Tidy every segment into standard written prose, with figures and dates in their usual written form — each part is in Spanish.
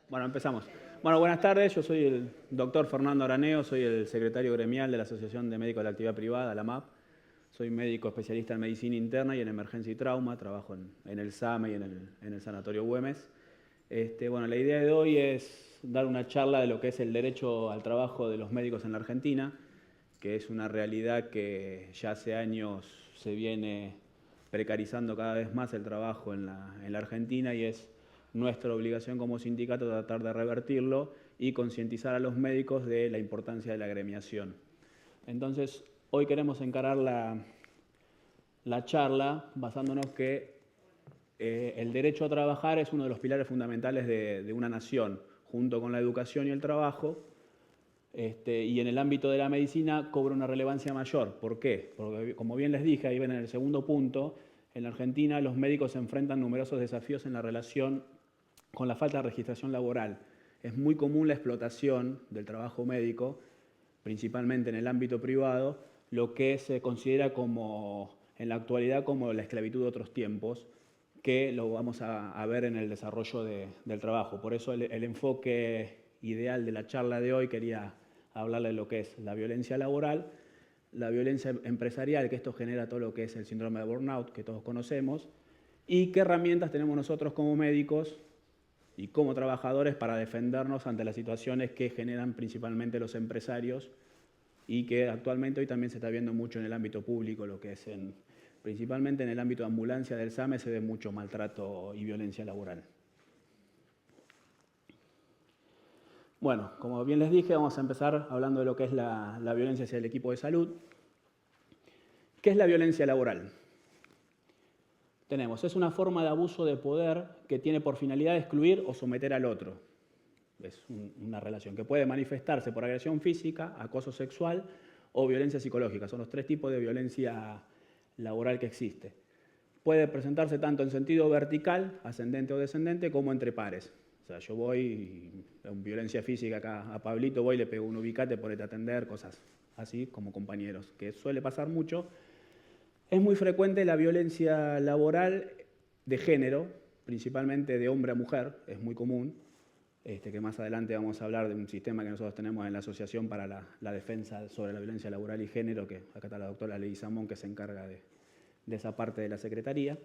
Bueno, empezamos. Bueno, buenas tardes. Yo soy el doctor Fernando Araneo, soy el secretario gremial de la Asociación de Médicos de la Actividad Privada, la AMAP. Soy médico especialista en medicina interna y en emergencia y trauma. Trabajo en el SAME y en el Sanatorio Güemes. Bueno, la idea de hoy es dar una charla de lo que es el derecho al trabajo de los médicos en la Argentina, que es una realidad que ya hace años se viene precarizando cada vez más el trabajo en la Argentina, y es nuestra obligación como sindicato tratar de revertirlo y concientizar a los médicos de la importancia de la agremiación. Entonces, hoy queremos encarar la charla basándonos que el derecho a trabajar es uno de los pilares fundamentales de una nación, junto con la educación y el trabajo, y en el ámbito de la medicina cobra una relevancia mayor. ¿Por qué? Porque, como bien les dije, ahí ven en el segundo punto, en la Argentina los médicos se enfrentan numerosos desafíos en la relación con la falta de registración laboral. Es muy común la explotación del trabajo médico, principalmente en el ámbito privado, lo que se considera como, en la actualidad, como la esclavitud de otros tiempos, que lo vamos a ver en el desarrollo del trabajo. Por eso el enfoque ideal de la charla de hoy quería hablarle de lo que es la violencia laboral, la violencia empresarial, que esto genera todo lo que es el síndrome de burnout, que todos conocemos, y qué herramientas tenemos nosotros como médicos y como trabajadores para defendernos ante las situaciones que generan principalmente los empresarios y que actualmente hoy también se está viendo mucho en el ámbito público, lo que es principalmente en el ámbito de ambulancia del SAME se ve mucho maltrato y violencia laboral. Bueno, como bien les dije, vamos a empezar hablando de lo que es la violencia hacia el equipo de salud. ¿Qué es la violencia laboral? Es una forma de abuso de poder que tiene por finalidad excluir o someter al otro. Es una relación que puede manifestarse por agresión física, acoso sexual o violencia psicológica. Son los tres tipos de violencia laboral que existe. Puede presentarse tanto en sentido vertical, ascendente o descendente, como entre pares. O sea, yo voy, en violencia física acá a Pablito, voy y le pego un ubicate por atender, cosas así como compañeros, que suele pasar mucho. Es muy frecuente la violencia laboral de género, principalmente de hombre a mujer, es muy común, que más adelante vamos a hablar de un sistema que nosotros tenemos en la Asociación para la Defensa sobre la Violencia Laboral y Género, que acá está la doctora Ley Samón, que se encarga de esa parte de la Secretaría.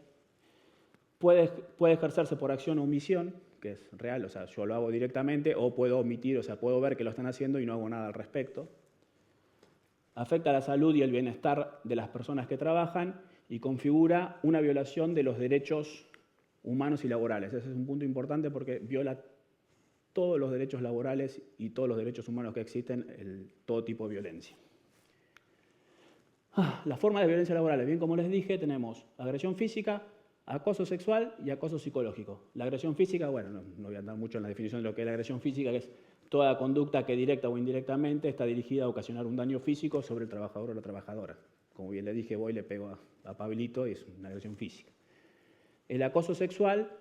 Puede ejercerse por acción o omisión, que es real, o sea, yo lo hago directamente, o puedo omitir, o sea, puedo ver que lo están haciendo y no hago nada al respecto. Afecta la salud y el bienestar de las personas que trabajan y configura una violación de los derechos humanos y laborales. Ese es un punto importante porque viola todos los derechos laborales y todos los derechos humanos que existen, todo tipo de violencia. Las formas de violencia laborales, bien como les dije, tenemos agresión física, acoso sexual y acoso psicológico. La agresión física, bueno, no voy a andar mucho en la definición de lo que es la agresión física, que es toda conducta que directa o indirectamente está dirigida a ocasionar un daño físico sobre el trabajador o la trabajadora. Como bien le dije, voy y le pego a Pablito y es una agresión física. El acoso sexual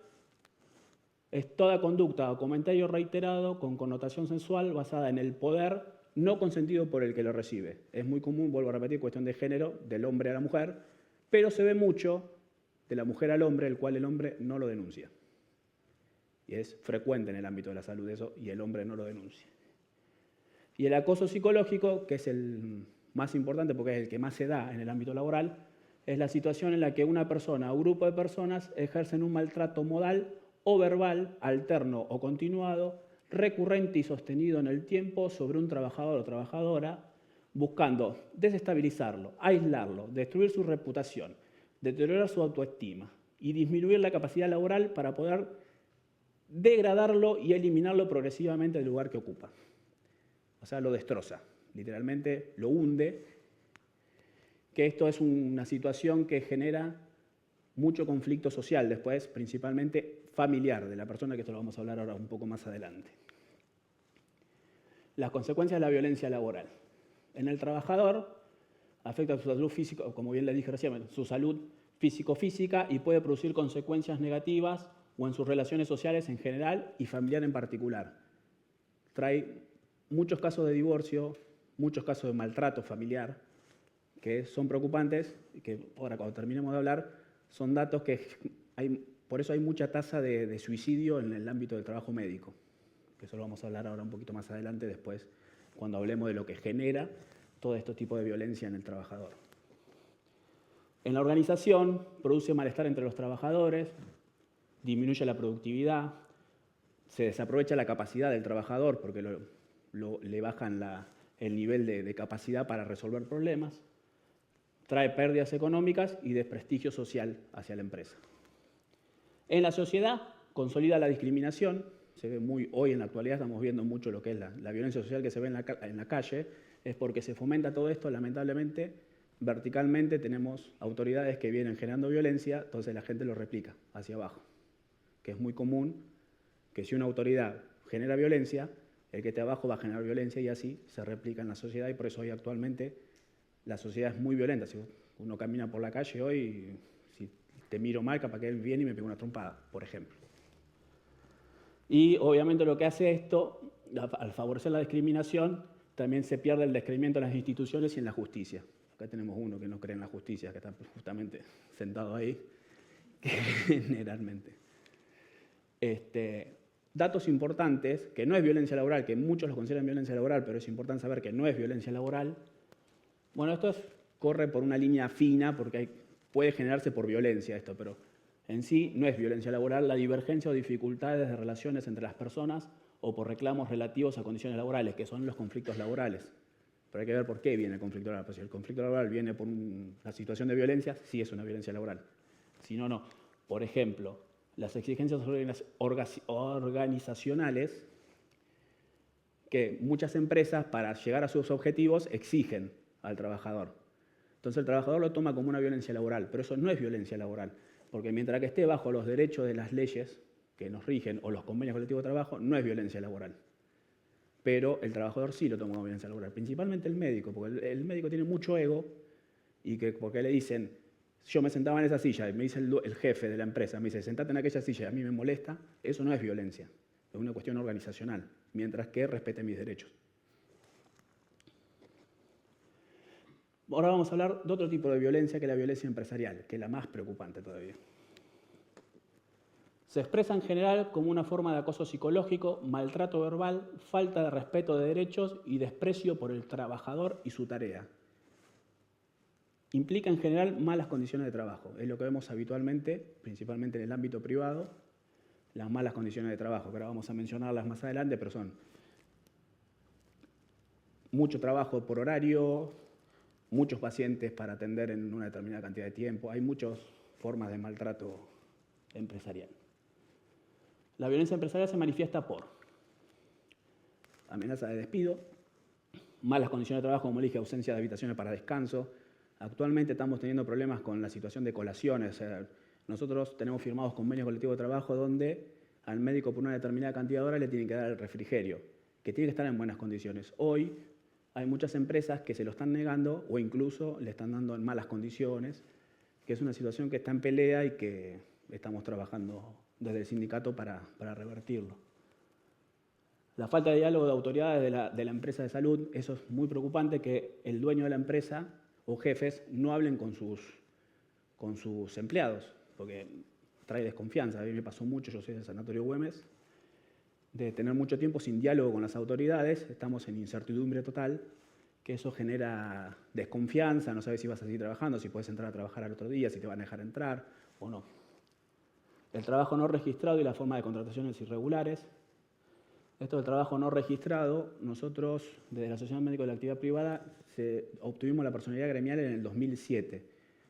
es toda conducta o comentario reiterado con connotación sensual basada en el poder no consentido por el que lo recibe. Es muy común, vuelvo a repetir, cuestión de género, del hombre a la mujer, pero se ve mucho de la mujer al hombre, el cual el hombre no lo denuncia. Y es frecuente en el ámbito de la salud eso, y el hombre no lo denuncia. Y el acoso psicológico, que es el más importante porque es el que más se da en el ámbito laboral, es la situación en la que una persona o grupo de personas ejercen un maltrato modal o verbal, alterno o continuado, recurrente y sostenido en el tiempo sobre un trabajador o trabajadora, buscando desestabilizarlo, aislarlo, destruir su reputación, deteriorar su autoestima y disminuir la capacidad laboral para poder degradarlo y eliminarlo progresivamente del lugar que ocupa. O sea, lo destroza, literalmente lo hunde, que esto es una situación que genera mucho conflicto social después, principalmente familiar, de la persona, que esto lo vamos a hablar ahora un poco más adelante. Las consecuencias de la violencia laboral. En el trabajador afecta su salud física, como bien le dije recién, su salud físico-física, y puede producir consecuencias negativas o en sus relaciones sociales en general y familiar en particular. Trae muchos casos de divorcio, muchos casos de maltrato familiar, que son preocupantes, y que ahora cuando terminemos de hablar, son datos que por eso hay mucha tasa de suicidio en el ámbito del trabajo médico. que eso lo vamos a hablar ahora un poquito más adelante, después, cuando hablemos de lo que genera todo este tipo de violencia en el trabajador. En la organización produce malestar entre los trabajadores, disminuye la productividad, se desaprovecha la capacidad del trabajador porque le bajan el nivel de capacidad para resolver problemas, trae pérdidas económicas y desprestigio social hacia la empresa. En la sociedad consolida la discriminación, se ve hoy en la actualidad estamos viendo mucho lo que es la violencia social que se ve en la calle, es porque se fomenta todo esto, lamentablemente, verticalmente tenemos autoridades que vienen generando violencia, entonces la gente lo replica hacia abajo, que es muy común que si una autoridad genera violencia, el que esté abajo va a generar violencia y así se replica en la sociedad y por eso hoy actualmente la sociedad es muy violenta. Si uno camina por la calle hoy, si te miro mal, capaz que él viene y me pega una trompada, por ejemplo. Y obviamente lo que hace esto, al favorecer la discriminación, también se pierde el descreimiento en las instituciones y en la justicia. Acá tenemos uno que no cree en la justicia, que está justamente sentado ahí, generalmente. Datos importantes, que no es violencia laboral, que muchos lo consideran violencia laboral, pero es importante saber que no es violencia laboral. Bueno, esto corre por una línea fina, porque puede generarse por violencia esto, pero en sí no es violencia laboral la divergencia o dificultades de relaciones entre las personas o por reclamos relativos a condiciones laborales, que son los conflictos laborales. Pero hay que ver por qué viene el conflicto laboral. Pues si el conflicto laboral viene por una situación de violencia, sí es una violencia laboral. Si no, no. Por ejemplo, las exigencias organizacionales que muchas empresas para llegar a sus objetivos exigen al trabajador. Entonces el trabajador lo toma como una violencia laboral, pero eso no es violencia laboral, porque mientras que esté bajo los derechos de las leyes que nos rigen o los convenios colectivos de trabajo, no es violencia laboral. Pero el trabajador sí lo toma como violencia laboral, principalmente el médico, porque el médico tiene mucho ego y porque le dicen, yo me sentaba en esa silla y me dice el jefe de la empresa, me dice, sentate en aquella silla y a mí me molesta, eso no es violencia, es una cuestión organizacional, mientras que respete mis derechos. Ahora vamos a hablar de otro tipo de violencia que es la violencia empresarial, que es la más preocupante todavía. Se expresa en general como una forma de acoso psicológico, maltrato verbal, falta de respeto de derechos y desprecio por el trabajador y su tarea. Implica en general malas condiciones de trabajo. Es lo que vemos habitualmente, principalmente en el ámbito privado, las malas condiciones de trabajo, que ahora vamos a mencionarlas más adelante, pero son mucho trabajo por horario, muchos pacientes para atender en una determinada cantidad de tiempo. Hay muchas formas de maltrato empresarial. La violencia empresarial se manifiesta por amenaza de despido, malas condiciones de trabajo, como dije, ausencia de habitaciones para descanso. Actualmente estamos teniendo problemas con la situación de colaciones. O sea, nosotros tenemos firmados convenios colectivos de trabajo donde al médico por una determinada cantidad de horas le tienen que dar el refrigerio, que tiene que estar en buenas condiciones. Hoy hay muchas empresas que se lo están negando o incluso le están dando en malas condiciones, que es una situación que está en pelea y que estamos trabajando desde el sindicato para revertirlo. La falta de diálogo de autoridades de la empresa de salud, eso es muy preocupante, que el dueño de la empresa o jefes no hablen con sus empleados, porque trae desconfianza. A mí me pasó mucho, yo soy del Sanatorio Güemes, de tener mucho tiempo sin diálogo con las autoridades, estamos en incertidumbre total, que eso genera desconfianza, no sabes si vas a seguir trabajando, si puedes entrar a trabajar al otro día, si te van a dejar entrar o no. El trabajo no registrado y la forma de contrataciones irregulares. Esto del trabajo no registrado, nosotros desde la Asociación Médica de la Actividad Privada obtuvimos la personería gremial en el 2007,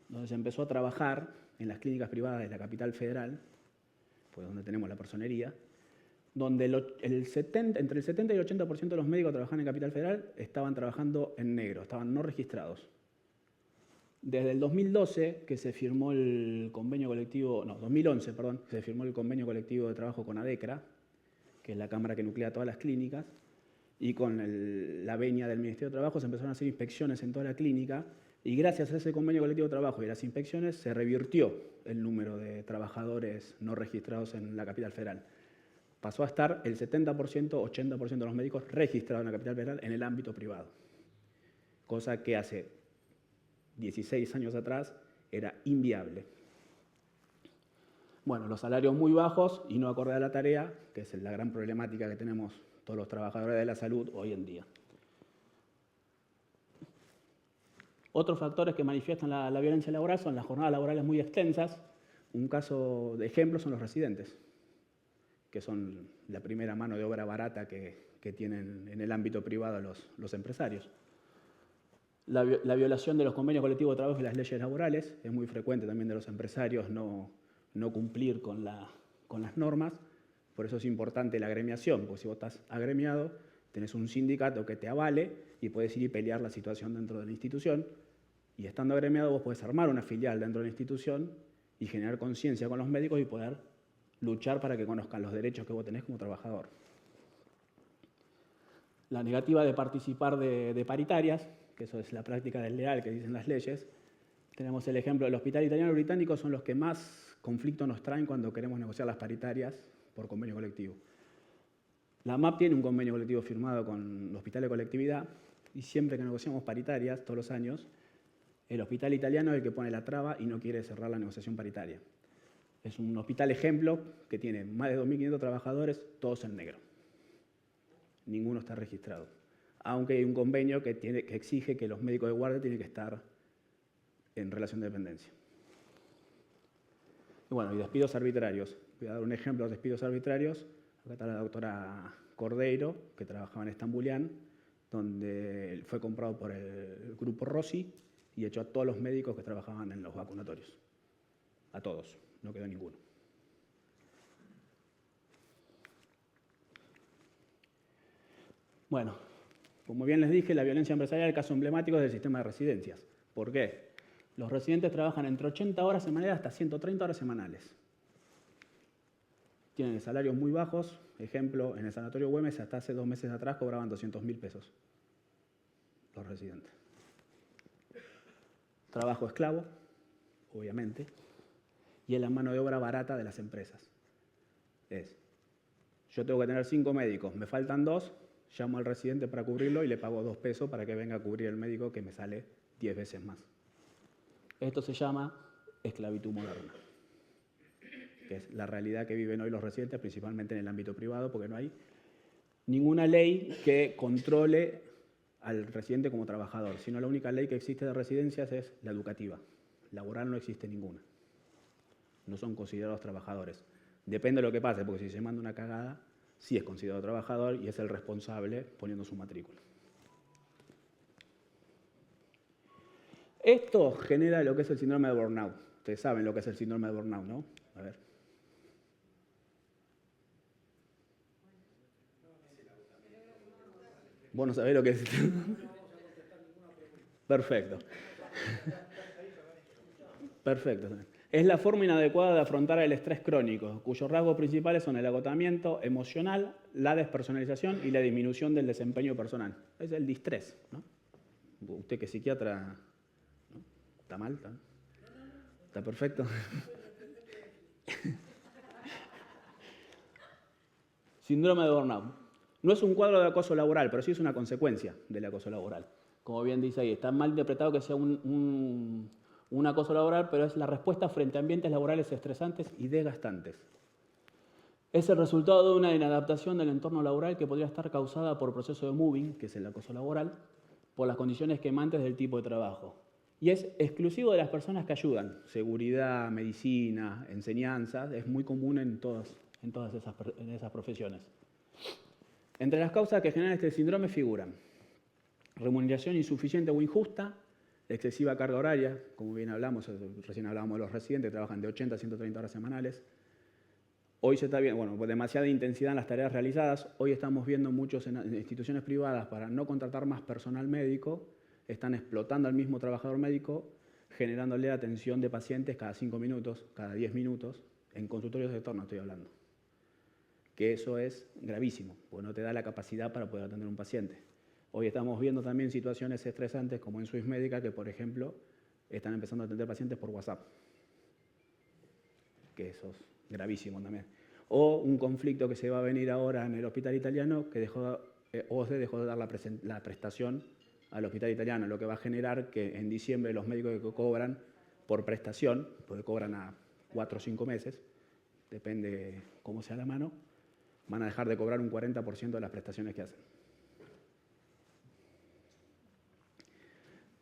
donde se empezó a trabajar en las clínicas privadas de la capital federal, pues donde tenemos la personería, donde entre el 70 y el 80% de los médicos que trabajaban en Capital Federal estaban trabajando en negro, estaban no registrados. Desde el 2012, que se firmó el convenio colectivo, no, 2011, perdón, se firmó el convenio colectivo de trabajo con ADECRA, que es la cámara que nuclea todas las clínicas, y con la venia del Ministerio de Trabajo se empezaron a hacer inspecciones en toda la clínica, y gracias a ese convenio colectivo de trabajo y las inspecciones se revirtió el número de trabajadores no registrados en la Capital Federal. Pasó a estar el 70%, 80% de los médicos registrados en la Capital Federal en el ámbito privado, cosa que hace 16 años atrás era inviable. Bueno, los salarios muy bajos y no acorde a la tarea, que es la gran problemática que tenemos todos los trabajadores de la salud hoy en día. Otros factores que manifiestan la violencia laboral son las jornadas laborales muy extensas. Un caso de ejemplo son los residentes, que son la primera mano de obra barata que tienen en el ámbito privado los empresarios. La violación de los convenios colectivos de trabajo y las leyes laborales, es muy frecuente también de los empresarios no cumplir con las normas, por eso es importante la agremiación, porque si vos estás agremiado, tenés un sindicato que te avale y podés ir y pelear la situación dentro de la institución, y estando agremiado vos podés armar una filial dentro de la institución y generar conciencia con los médicos y poder luchar para que conozcan los derechos que vos tenés como trabajador. La negativa de participar de paritarias, que eso es la práctica desleal que dicen las leyes. Tenemos el ejemplo del Hospital Italiano Británico, son los que más conflicto nos traen cuando queremos negociar las paritarias por convenio colectivo. La MAP tiene un convenio colectivo firmado con el Hospital de Colectividad y siempre que negociamos paritarias, todos los años, el Hospital Italiano es el que pone la traba y no quiere cerrar la negociación paritaria. Es un hospital ejemplo que tiene más de 2.500 trabajadores, todos en negro. Ninguno está registrado. Aunque hay un convenio que exige que los médicos de guardia tienen que estar en relación de dependencia. Y bueno, y despidos arbitrarios. Voy a dar un ejemplo de despidos arbitrarios. Acá está la doctora Cordeiro, que trabajaba en Estambulián, donde fue comprado por el grupo Rossi y echó a todos los médicos que trabajaban en los vacunatorios. A todos, no quedó ninguno. Bueno, como bien les dije, la violencia empresarial es el caso emblemático del sistema de residencias. ¿Por qué? Los residentes trabajan entre 80 horas semanales hasta 130 horas semanales. Tienen salarios muy bajos. Ejemplo, en el Sanatorio Güemes hasta hace 2 meses atrás cobraban 200.000 pesos los residentes. Trabajo esclavo, obviamente, y es la mano de obra barata de las empresas. Yo tengo que tener 5 médicos, me faltan 2, llamo al residente para cubrirlo y le pago 2 pesos para que venga a cubrir el médico que me sale 10 veces más. Esto se llama esclavitud moderna, que es la realidad que viven hoy los residentes, principalmente en el ámbito privado, porque no hay ninguna ley que controle al residente como trabajador, sino la única ley que existe de residencias es la educativa. Laboral no existe ninguna. No son considerados trabajadores. Depende de lo que pase, porque si se manda una cagada, sí es considerado trabajador y es el responsable poniendo su matrícula. Esto genera lo que es el síndrome de burnout. Ustedes saben lo que es el síndrome de burnout, ¿no? A ver. ¿Vos no sabés lo que es? Perfecto. Perfecto. Es la forma inadecuada de afrontar el estrés crónico, cuyos rasgos principales son el agotamiento emocional, la despersonalización y la disminución del desempeño personal. Es el distrés, ¿no? Usted que es psiquiatra, ¿no? ¿Está mal? ¿Está perfecto? Síndrome de burnout. No es un cuadro de acoso laboral, pero sí es una consecuencia del acoso laboral. Como bien dice ahí, está mal interpretado que sea un acoso laboral, pero es la respuesta frente a ambientes laborales estresantes y desgastantes. Es el resultado de una inadaptación del entorno laboral que podría estar causada por proceso de moving, que es el acoso laboral, por las condiciones quemantes del tipo de trabajo. Y es exclusivo de las personas que ayudan. Seguridad, medicina, enseñanza, es muy común en todas esas profesiones. Entre las causas que generan este síndrome figuran remuneración insuficiente o injusta, excesiva carga horaria, como bien hablamos, recién hablábamos de los residentes que trabajan de 80 a 130 horas semanales. Hoy se está viendo, demasiada intensidad en las tareas realizadas. Hoy estamos viendo muchos en instituciones privadas para no contratar más personal médico, están explotando al mismo trabajador médico, generándole atención de pacientes cada 5 minutos, cada 10 minutos, en consultorios de turno estoy hablando. Que eso es gravísimo, porque no te da la capacidad para poder atender a un paciente. Hoy estamos viendo también situaciones estresantes como en Swiss Medical, que por ejemplo están empezando a atender pacientes por WhatsApp. Que eso es gravísimo también. O un conflicto que se va a venir ahora en el Hospital Italiano, que OSDE dejó de dar la prestación al Hospital Italiano, lo que va a generar que en diciembre los médicos que cobran por prestación, porque cobran a 4 o 5 meses, depende cómo sea la mano, van a dejar de cobrar un 40% de las prestaciones que hacen.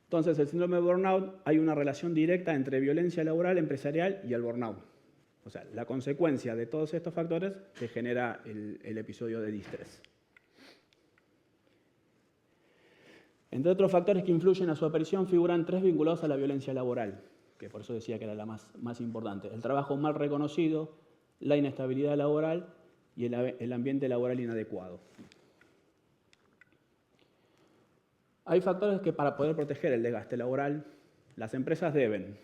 Entonces, el síndrome de burnout, hay una relación directa entre violencia laboral, empresarial y el burnout. O sea, la consecuencia de todos estos factores que genera el episodio de distrés. Entre otros factores que influyen a su aparición figuran 3 vinculados a la violencia laboral, que por eso decía que era la más importante. El trabajo mal reconocido, la inestabilidad laboral y el ambiente laboral inadecuado. Hay factores que para poder proteger el desgaste laboral, las empresas deben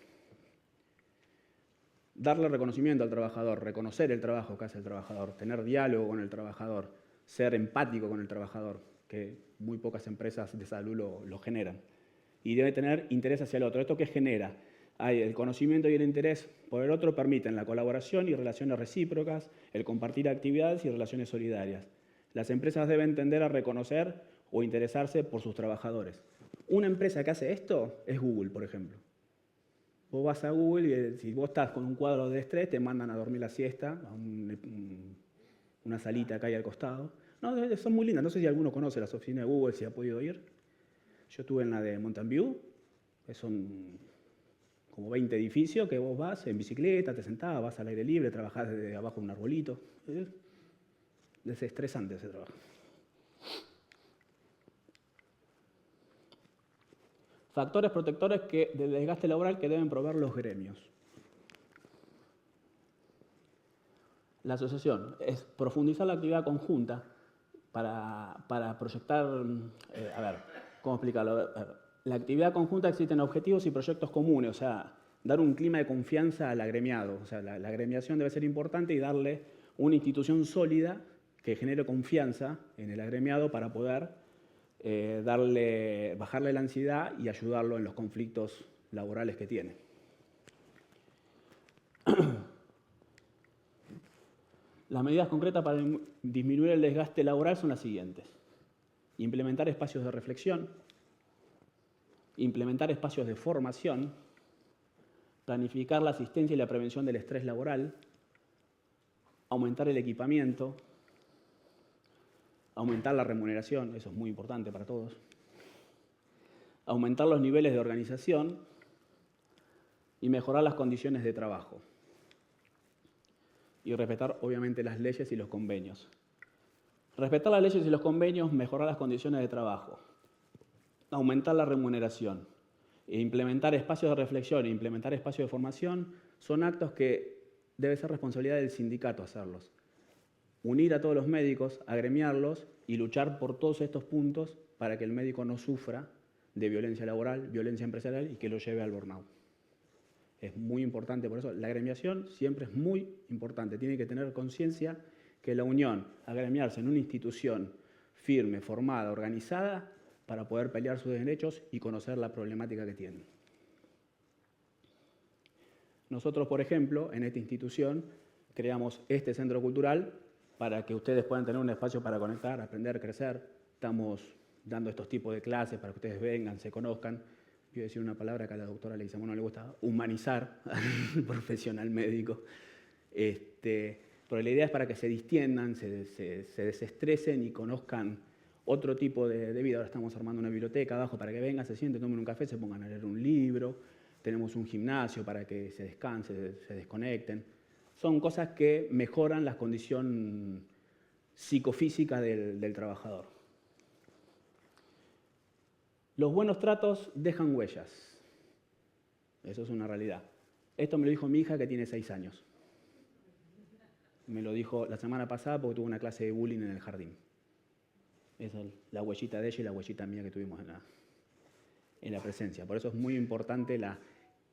darle reconocimiento al trabajador, reconocer el trabajo que hace el trabajador, tener diálogo con el trabajador, ser empático con el trabajador, que muy pocas empresas de salud lo generan. Y debe tener interés hacia el otro. ¿Esto qué genera? El conocimiento y el interés por el otro permiten la colaboración y relaciones recíprocas, el compartir actividades y relaciones solidarias. Las empresas deben tender a reconocer o interesarse por sus trabajadores. Una empresa que hace esto es Google, por ejemplo. Vos vas a Google y si vos estás con un cuadro de estrés, te mandan a dormir la siesta a una salita que hay al costado. No, son muy lindas. No sé si alguno conoce las oficinas de Google, si ha podido ir. Yo estuve en la de Mountain View, que son como 20 edificios que vos vas en bicicleta, te sentás, vas al aire libre, trabajás desde abajo de un arbolito. Es desestresante ese trabajo. Factores protectores del desgaste laboral que deben proveer los gremios. La asociación es profundizar la actividad conjunta para proyectar, ¿cómo explicarlo? La actividad conjunta existen objetivos y proyectos comunes, o sea, dar un clima de confianza al agremiado. O sea, la agremiación debe ser importante y darle una institución sólida que genere confianza en el agremiado para poder bajarle la ansiedad y ayudarlo en los conflictos laborales que tiene. Las medidas concretas para disminuir el desgaste laboral son las siguientes. Implementar espacios de reflexión, implementar espacios de formación, planificar la asistencia y la prevención del estrés laboral, aumentar el equipamiento, aumentar la remuneración, eso es muy importante para todos, aumentar los niveles de organización y mejorar las condiciones de trabajo. Y respetar, obviamente, las leyes y los convenios. Respetar las leyes y los convenios, mejorar las condiciones de trabajo, aumentar la remuneración, e implementar espacios de reflexión e implementar espacios de formación son actos que debe ser responsabilidad del sindicato hacerlos. Unir a todos los médicos, agremiarlos y luchar por todos estos puntos para que el médico no sufra de violencia laboral, violencia empresarial y que lo lleve al burnout. Es muy importante, por eso la agremiación siempre es muy importante. Tiene que tener conciencia que la unión, agremiarse en una institución firme, formada, organizada, para poder pelear sus derechos y conocer la problemática que tienen. Nosotros, por ejemplo, en esta institución creamos este centro cultural para que ustedes puedan tener un espacio para conectar, aprender, crecer. Estamos dando estos tipos de clases para que ustedes vengan, se conozcan. Voy a decir una palabra que a la doctora Leguizamón no le gusta, humanizar al profesional médico. Pero la idea es para que se distiendan, se desestresen y conozcan otro tipo de vida. Ahora estamos armando una biblioteca abajo para que vengan, se sienten, tomen un café, se pongan a leer un libro. Tenemos un gimnasio para que se descansen, se desconecten. Son cosas que mejoran la condición psicofísica del trabajador. Los buenos tratos dejan huellas. Eso es una realidad. Esto me lo dijo mi hija que tiene 6 años. Me lo dijo la semana pasada porque tuvo una clase de bullying en el jardín. Esa es la huellita de ella y la huellita mía que tuvimos en la presencia. Por eso es muy importante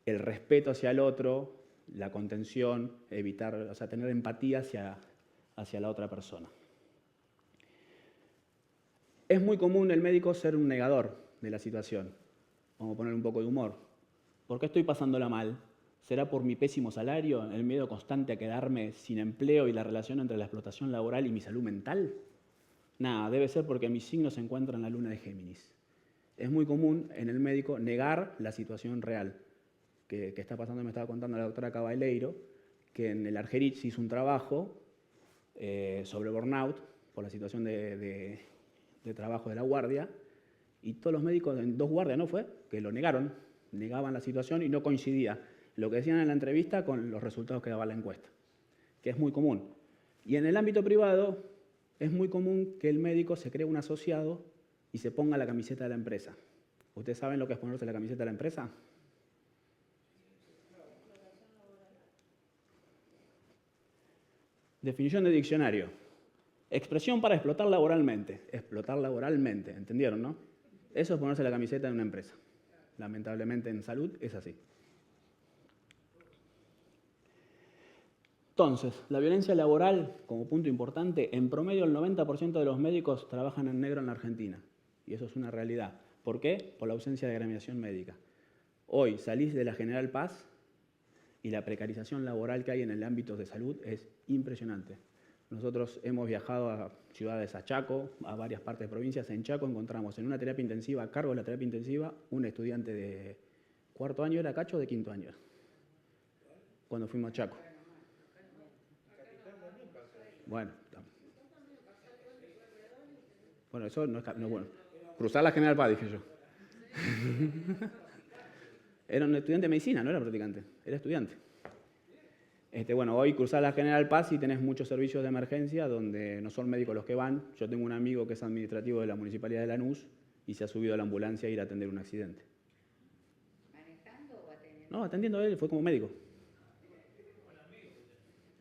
el respeto hacia el otro, la contención, evitar, o sea, tener empatía hacia la otra persona. Es muy común el médico ser un negador de la situación. Vamos a poner un poco de humor. ¿Por qué estoy pasándola mal? ¿Será por mi pésimo salario, el miedo constante a quedarme sin empleo y la relación entre la explotación laboral y mi salud mental? Nada, debe ser porque mi signo se encuentra en la luna de Géminis. Es muy común en el médico negar la situación real que está pasando. Me estaba contando la doctora Cabaleiro que en el Argerich se hizo un trabajo sobre burnout por la situación de trabajo de la guardia, y todos los médicos, en 2 guardias, ¿no fue?, que lo negaban la situación y no coincidía lo que decían en la entrevista con los resultados que daba la encuesta, que es muy común. Y en el ámbito privado es muy común que el médico se cree un asociado y se ponga la camiseta de la empresa. ¿Ustedes saben lo que es ponerse la camiseta de la empresa? Definición de diccionario. Expresión para explotar laboralmente. Explotar laboralmente, ¿entendieron, no? Eso es ponerse la camiseta de una empresa. Lamentablemente en salud es así. Entonces, la violencia laboral, como punto importante, en promedio el 90% de los médicos trabajan en negro en la Argentina. Y eso es una realidad. ¿Por qué? Por la ausencia de agremiación médica. Hoy salís de la General Paz y la precarización laboral que hay en el ámbito de salud es impresionante. Nosotros hemos viajado a ciudades, a Chaco, a varias partes de provincias. En Chaco encontramos en una terapia intensiva, a cargo de la terapia intensiva, un estudiante de 4º año, ¿era Cacho, de 5º año? Cuando fuimos a Chaco. Bueno, eso no es bueno. Cruzar la General Paz, dije yo. Era un estudiante de medicina, no era practicante, era estudiante. Bueno, hoy cruzás la General Paz y tenés muchos servicios de emergencia donde no son médicos los que van. Yo tengo un amigo que es administrativo de la Municipalidad de Lanús y se ha subido a la ambulancia a ir a atender un accidente. ¿Manejando o atendiendo? No, atendiendo a él, fue como médico.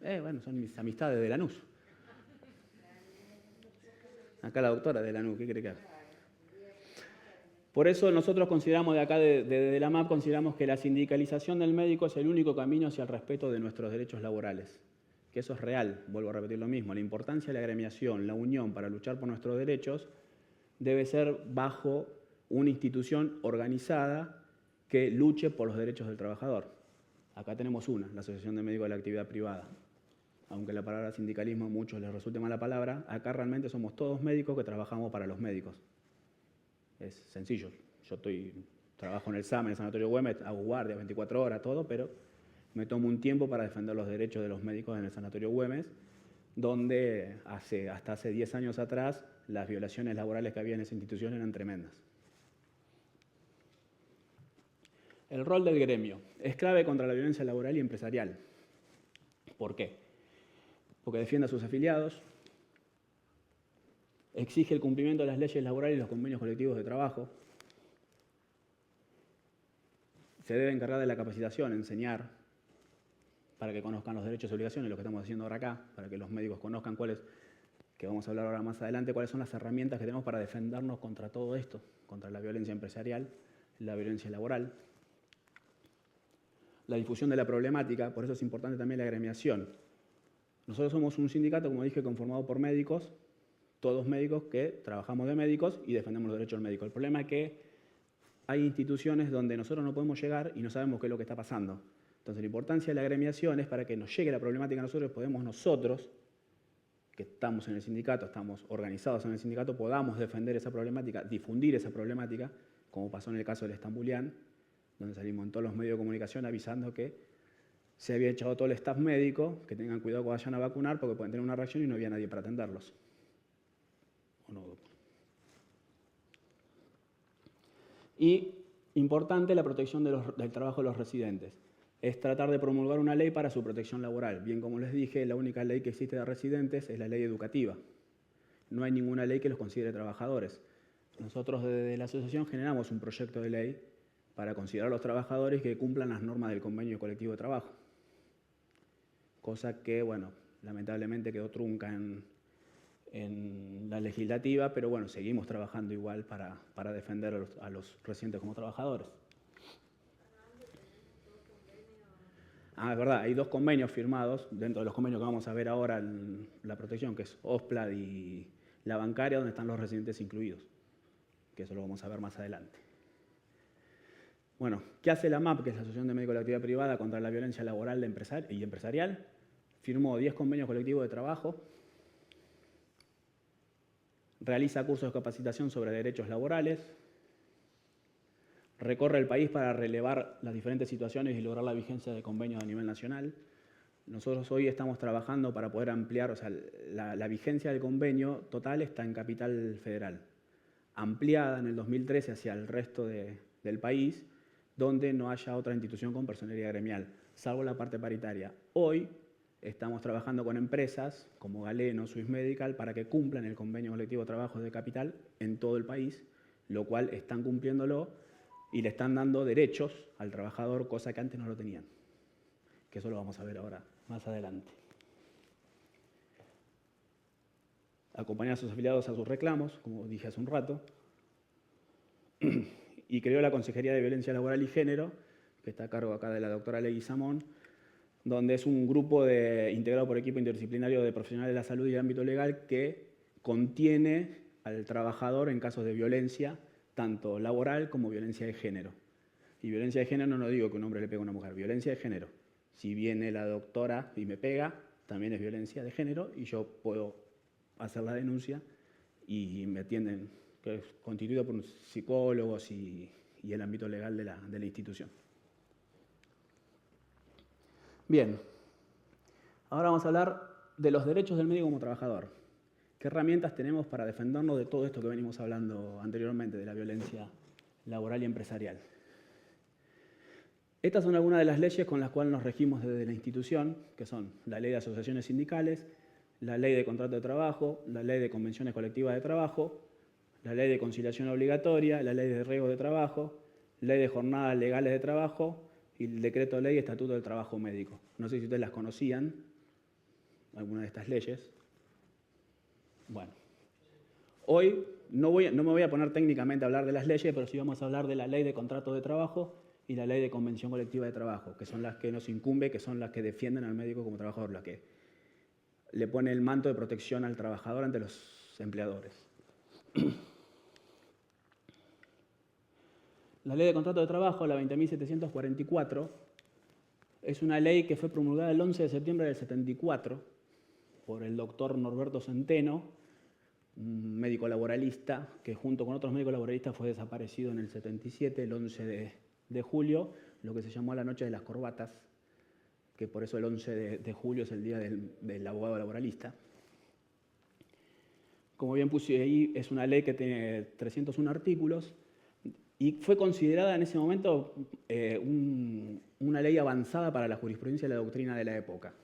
Bueno, son mis amistades de Lanús. Acá la doctora de Lanús, ¿qué cree que haga? Por eso nosotros consideramos de acá, desde la MAP, consideramos que la sindicalización del médico es el único camino hacia el respeto de nuestros derechos laborales. Que eso es real, vuelvo a repetir lo mismo. La importancia de la agremiación, la unión para luchar por nuestros derechos, debe ser bajo una institución organizada que luche por los derechos del trabajador. Acá tenemos una, la Asociación de Médicos de la Actividad Privada. Aunque la palabra sindicalismo a muchos les resulte mala palabra, acá realmente somos todos médicos que trabajamos para los médicos. Es sencillo. Yo trabajo en el SAM, en el Sanatorio Güemes, hago guardia 24 horas, todo, pero me tomo un tiempo para defender los derechos de los médicos en el Sanatorio Güemes, donde hasta hace 10 años atrás las violaciones laborales que había en esa institución eran tremendas. El rol del gremio es clave contra la violencia laboral y empresarial. ¿Por qué? Porque defiende a sus afiliados, exige el cumplimiento de las leyes laborales y los convenios colectivos de trabajo, se debe encargar de la capacitación, enseñar, para que conozcan los derechos y obligaciones, lo que estamos haciendo ahora acá, para que los médicos conozcan que vamos a hablar ahora más adelante, cuáles son las herramientas que tenemos para defendernos contra todo esto, contra la violencia empresarial, la violencia laboral, la difusión de la problemática, por eso es importante también la agremiación. Nosotros somos un sindicato, como dije, conformado por médicos, todos médicos que trabajamos de médicos y defendemos los derechos del médico. El problema es que hay instituciones donde nosotros no podemos llegar y no sabemos qué es lo que está pasando. Entonces la importancia de la agremiación es para que nos llegue la problemática a nosotros, podemos nosotros, que estamos en el sindicato, estamos organizados en el sindicato, podamos defender esa problemática, difundir esa problemática, como pasó en el caso del Estambulián, donde salimos en todos los medios de comunicación avisando que se había echado todo el staff médico, que tengan cuidado cuando vayan a vacunar porque pueden tener una reacción y no había nadie para atenderlos. ¿O no? Y importante la protección del trabajo de los residentes. Es tratar de promulgar una ley para su protección laboral. Bien, como les dije, la única ley que existe de residentes es la ley educativa. No hay ninguna ley que los considere trabajadores. Nosotros desde la asociación generamos un proyecto de ley para considerar a los trabajadores que cumplan las normas del convenio colectivo de trabajo. Cosa que, bueno, lamentablemente quedó trunca en la legislativa, pero bueno, seguimos trabajando igual para defender a los residentes como trabajadores. Es verdad, hay 2 convenios firmados, dentro de los convenios que vamos a ver ahora en la protección, que es OSPLAD y la bancaria, donde están los residentes incluidos, que eso lo vamos a ver más adelante. Bueno, ¿qué hace la MAP, que es la Asociación de Médicos de la Actividad Privada contra la Violencia Laboral y Empresarial? Firmó 10 convenios colectivos de trabajo, realiza cursos de capacitación sobre derechos laborales, recorre el país para relevar las diferentes situaciones y lograr la vigencia de convenios a nivel nacional. Nosotros hoy estamos trabajando para poder ampliar, o sea, la vigencia del convenio total está en Capital Federal, ampliada en el 2013 hacia el resto del país, donde no haya otra institución con personería gremial, salvo la parte paritaria. Hoy estamos trabajando con empresas como Galeno, Swiss Medical, para que cumplan el convenio colectivo de trabajo de Capital en todo el país, lo cual están cumpliéndolo y le están dando derechos al trabajador, cosa que antes no lo tenían. Que eso lo vamos a ver ahora, más adelante. Acompañar a sus afiliados a sus reclamos, como dije hace un rato, y creó la Consejería de Violencia Laboral y Género, que está a cargo acá de la doctora Leguizamón, donde es un grupo integrado por equipo interdisciplinario de profesionales de la salud y el ámbito legal que contiene al trabajador en casos de violencia, tanto laboral como violencia de género. Y violencia de género no digo que un hombre le pegue a una mujer, violencia de género. Si viene la doctora y me pega, también es violencia de género y yo puedo hacer la denuncia y me atienden, que es constituido por psicólogos y el ámbito legal de la institución. Bien, ahora vamos a hablar de los derechos del médico como trabajador. ¿Qué herramientas tenemos para defendernos de todo esto que venimos hablando anteriormente, de la violencia laboral y empresarial? Estas son algunas de las leyes con las cuales nos regimos desde la institución, que son la Ley de Asociaciones Sindicales, la Ley de Contrato de Trabajo, la Ley de Convenciones Colectivas de Trabajo, la Ley de Conciliación Obligatoria, la Ley de Riesgo de Trabajo, Ley de Jornadas Legales de Trabajo y el Decreto Ley de Estatuto del Trabajo Médico. No sé si ustedes las conocían, alguna de estas leyes. Bueno, hoy no me voy a poner técnicamente a hablar de las leyes, pero sí vamos a hablar de la Ley de Contrato de Trabajo y la Ley de Convención Colectiva de Trabajo, que son las que nos incumbe, que son las que defienden al médico como trabajador, las que le pone el manto de protección al trabajador ante los empleadores. La Ley de Contrato de Trabajo, la 20.744, es una ley que fue promulgada el 11 de septiembre del 74 por el doctor Norberto Centeno, un médico laboralista que junto con otros médicos laboralistas fue desaparecido en el 77, el 11 de julio, lo que se llamó la Noche de las Corbatas, que por eso el 11 de julio es el día del abogado laboralista. Como bien puse ahí, es una ley que tiene 301 artículos y fue considerada en ese momento una ley avanzada para la jurisprudencia y la doctrina de la época.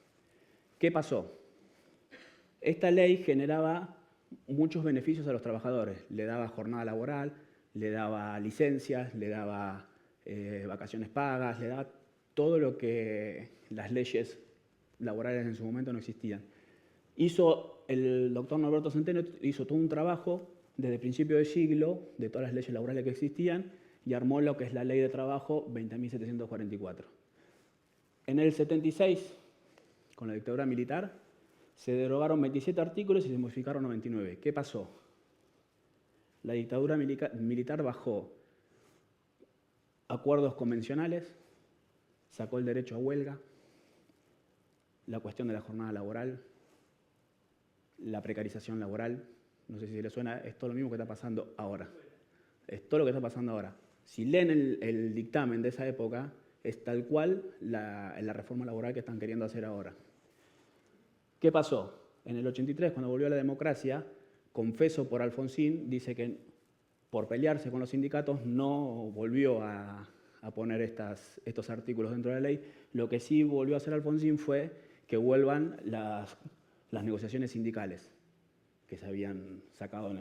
¿Qué pasó? Esta ley generaba muchos beneficios a los trabajadores. Le daba jornada laboral, le daba licencias, le daba vacaciones pagas, le daba todo lo que las leyes laborales en su momento no existían. El doctor Norberto Centeno hizo todo un trabajo desde principio de siglo de todas las leyes laborales que existían y armó lo que es la Ley de Trabajo 20.744. En el 76, con la dictadura militar, se derogaron 27 artículos y se modificaron 99. ¿Qué pasó? La dictadura militar bajó acuerdos convencionales, sacó el derecho a huelga, la cuestión de la jornada laboral, la precarización laboral. No sé si les suena, es todo lo mismo que está pasando ahora. Es todo lo que está pasando ahora. Si leen el dictamen de esa época, es tal cual la reforma laboral que están queriendo hacer ahora. ¿Qué pasó? En el 83, cuando volvió a la democracia, confeso por Alfonsín, dice que por pelearse con los sindicatos no volvió a poner estos artículos dentro de la ley. Lo que sí volvió a hacer Alfonsín fue que vuelvan las negociaciones sindicales que se habían sacado.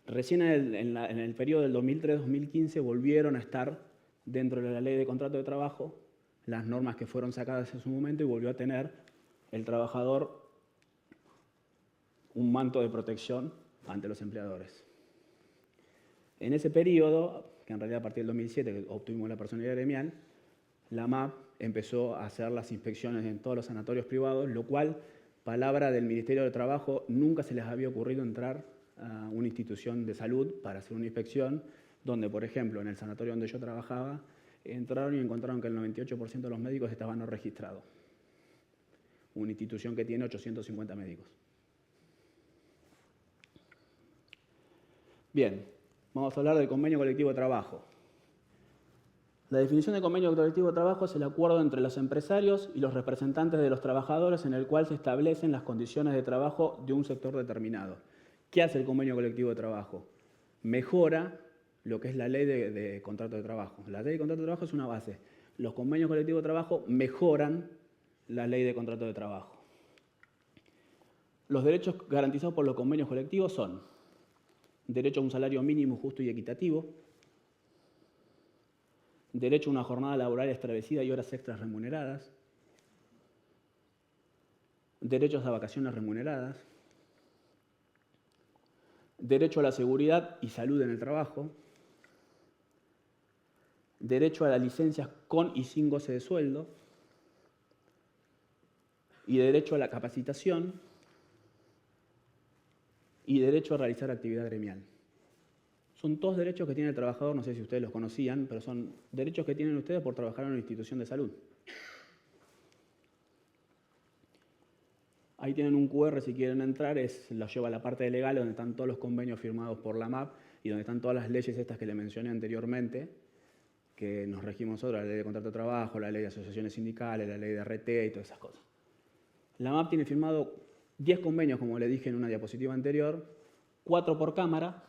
Recién en el periodo del 2003-2015 volvieron a estar dentro de la Ley de Contrato de Trabajo las normas que fueron sacadas en su momento y volvió a tener el trabajador un manto de protección ante los empleadores. En ese periodo, que en realidad a partir del 2007 que obtuvimos la personería gremial, la MAP empezó a hacer las inspecciones en todos los sanatorios privados, lo cual, palabra del Ministerio de Trabajo, nunca se les había ocurrido entrar a una institución de salud para hacer una inspección, donde, por ejemplo, en el sanatorio donde yo trabajaba, entraron y encontraron que el 98% de los médicos estaban no registrados. Una institución que tiene 850 médicos. Bien, vamos a hablar del convenio colectivo de trabajo. La definición de convenio colectivo de trabajo es el acuerdo entre los empresarios y los representantes de los trabajadores en el cual se establecen las condiciones de trabajo de un sector determinado. ¿Qué hace el convenio colectivo de trabajo? Mejora lo que es la ley de contrato de trabajo. La ley de contrato de trabajo es una base. Los convenios colectivos de trabajo mejoran la ley de contrato de trabajo. Los derechos garantizados por los convenios colectivos son derecho a un salario mínimo justo y equitativo, derecho a una jornada laboral establecida y horas extras remuneradas, derechos a vacaciones remuneradas, derecho a la seguridad y salud en el trabajo, derecho a las licencias con y sin goce de sueldo y derecho a la capacitación y derecho a realizar actividad gremial. Son todos derechos que tiene el trabajador, no sé si ustedes los conocían, pero son derechos que tienen ustedes por trabajar en una institución de salud. Ahí tienen un QR si quieren entrar, los lleva a la parte de legal donde están todos los convenios firmados por la MAP y donde están todas las leyes estas que le mencioné anteriormente, que nos regimos nosotros, la ley de contrato de trabajo, la ley de asociaciones sindicales, la ley de RT y todas esas cosas. La MAP tiene firmado 10 convenios, como le dije en una diapositiva anterior, 4 por cámara,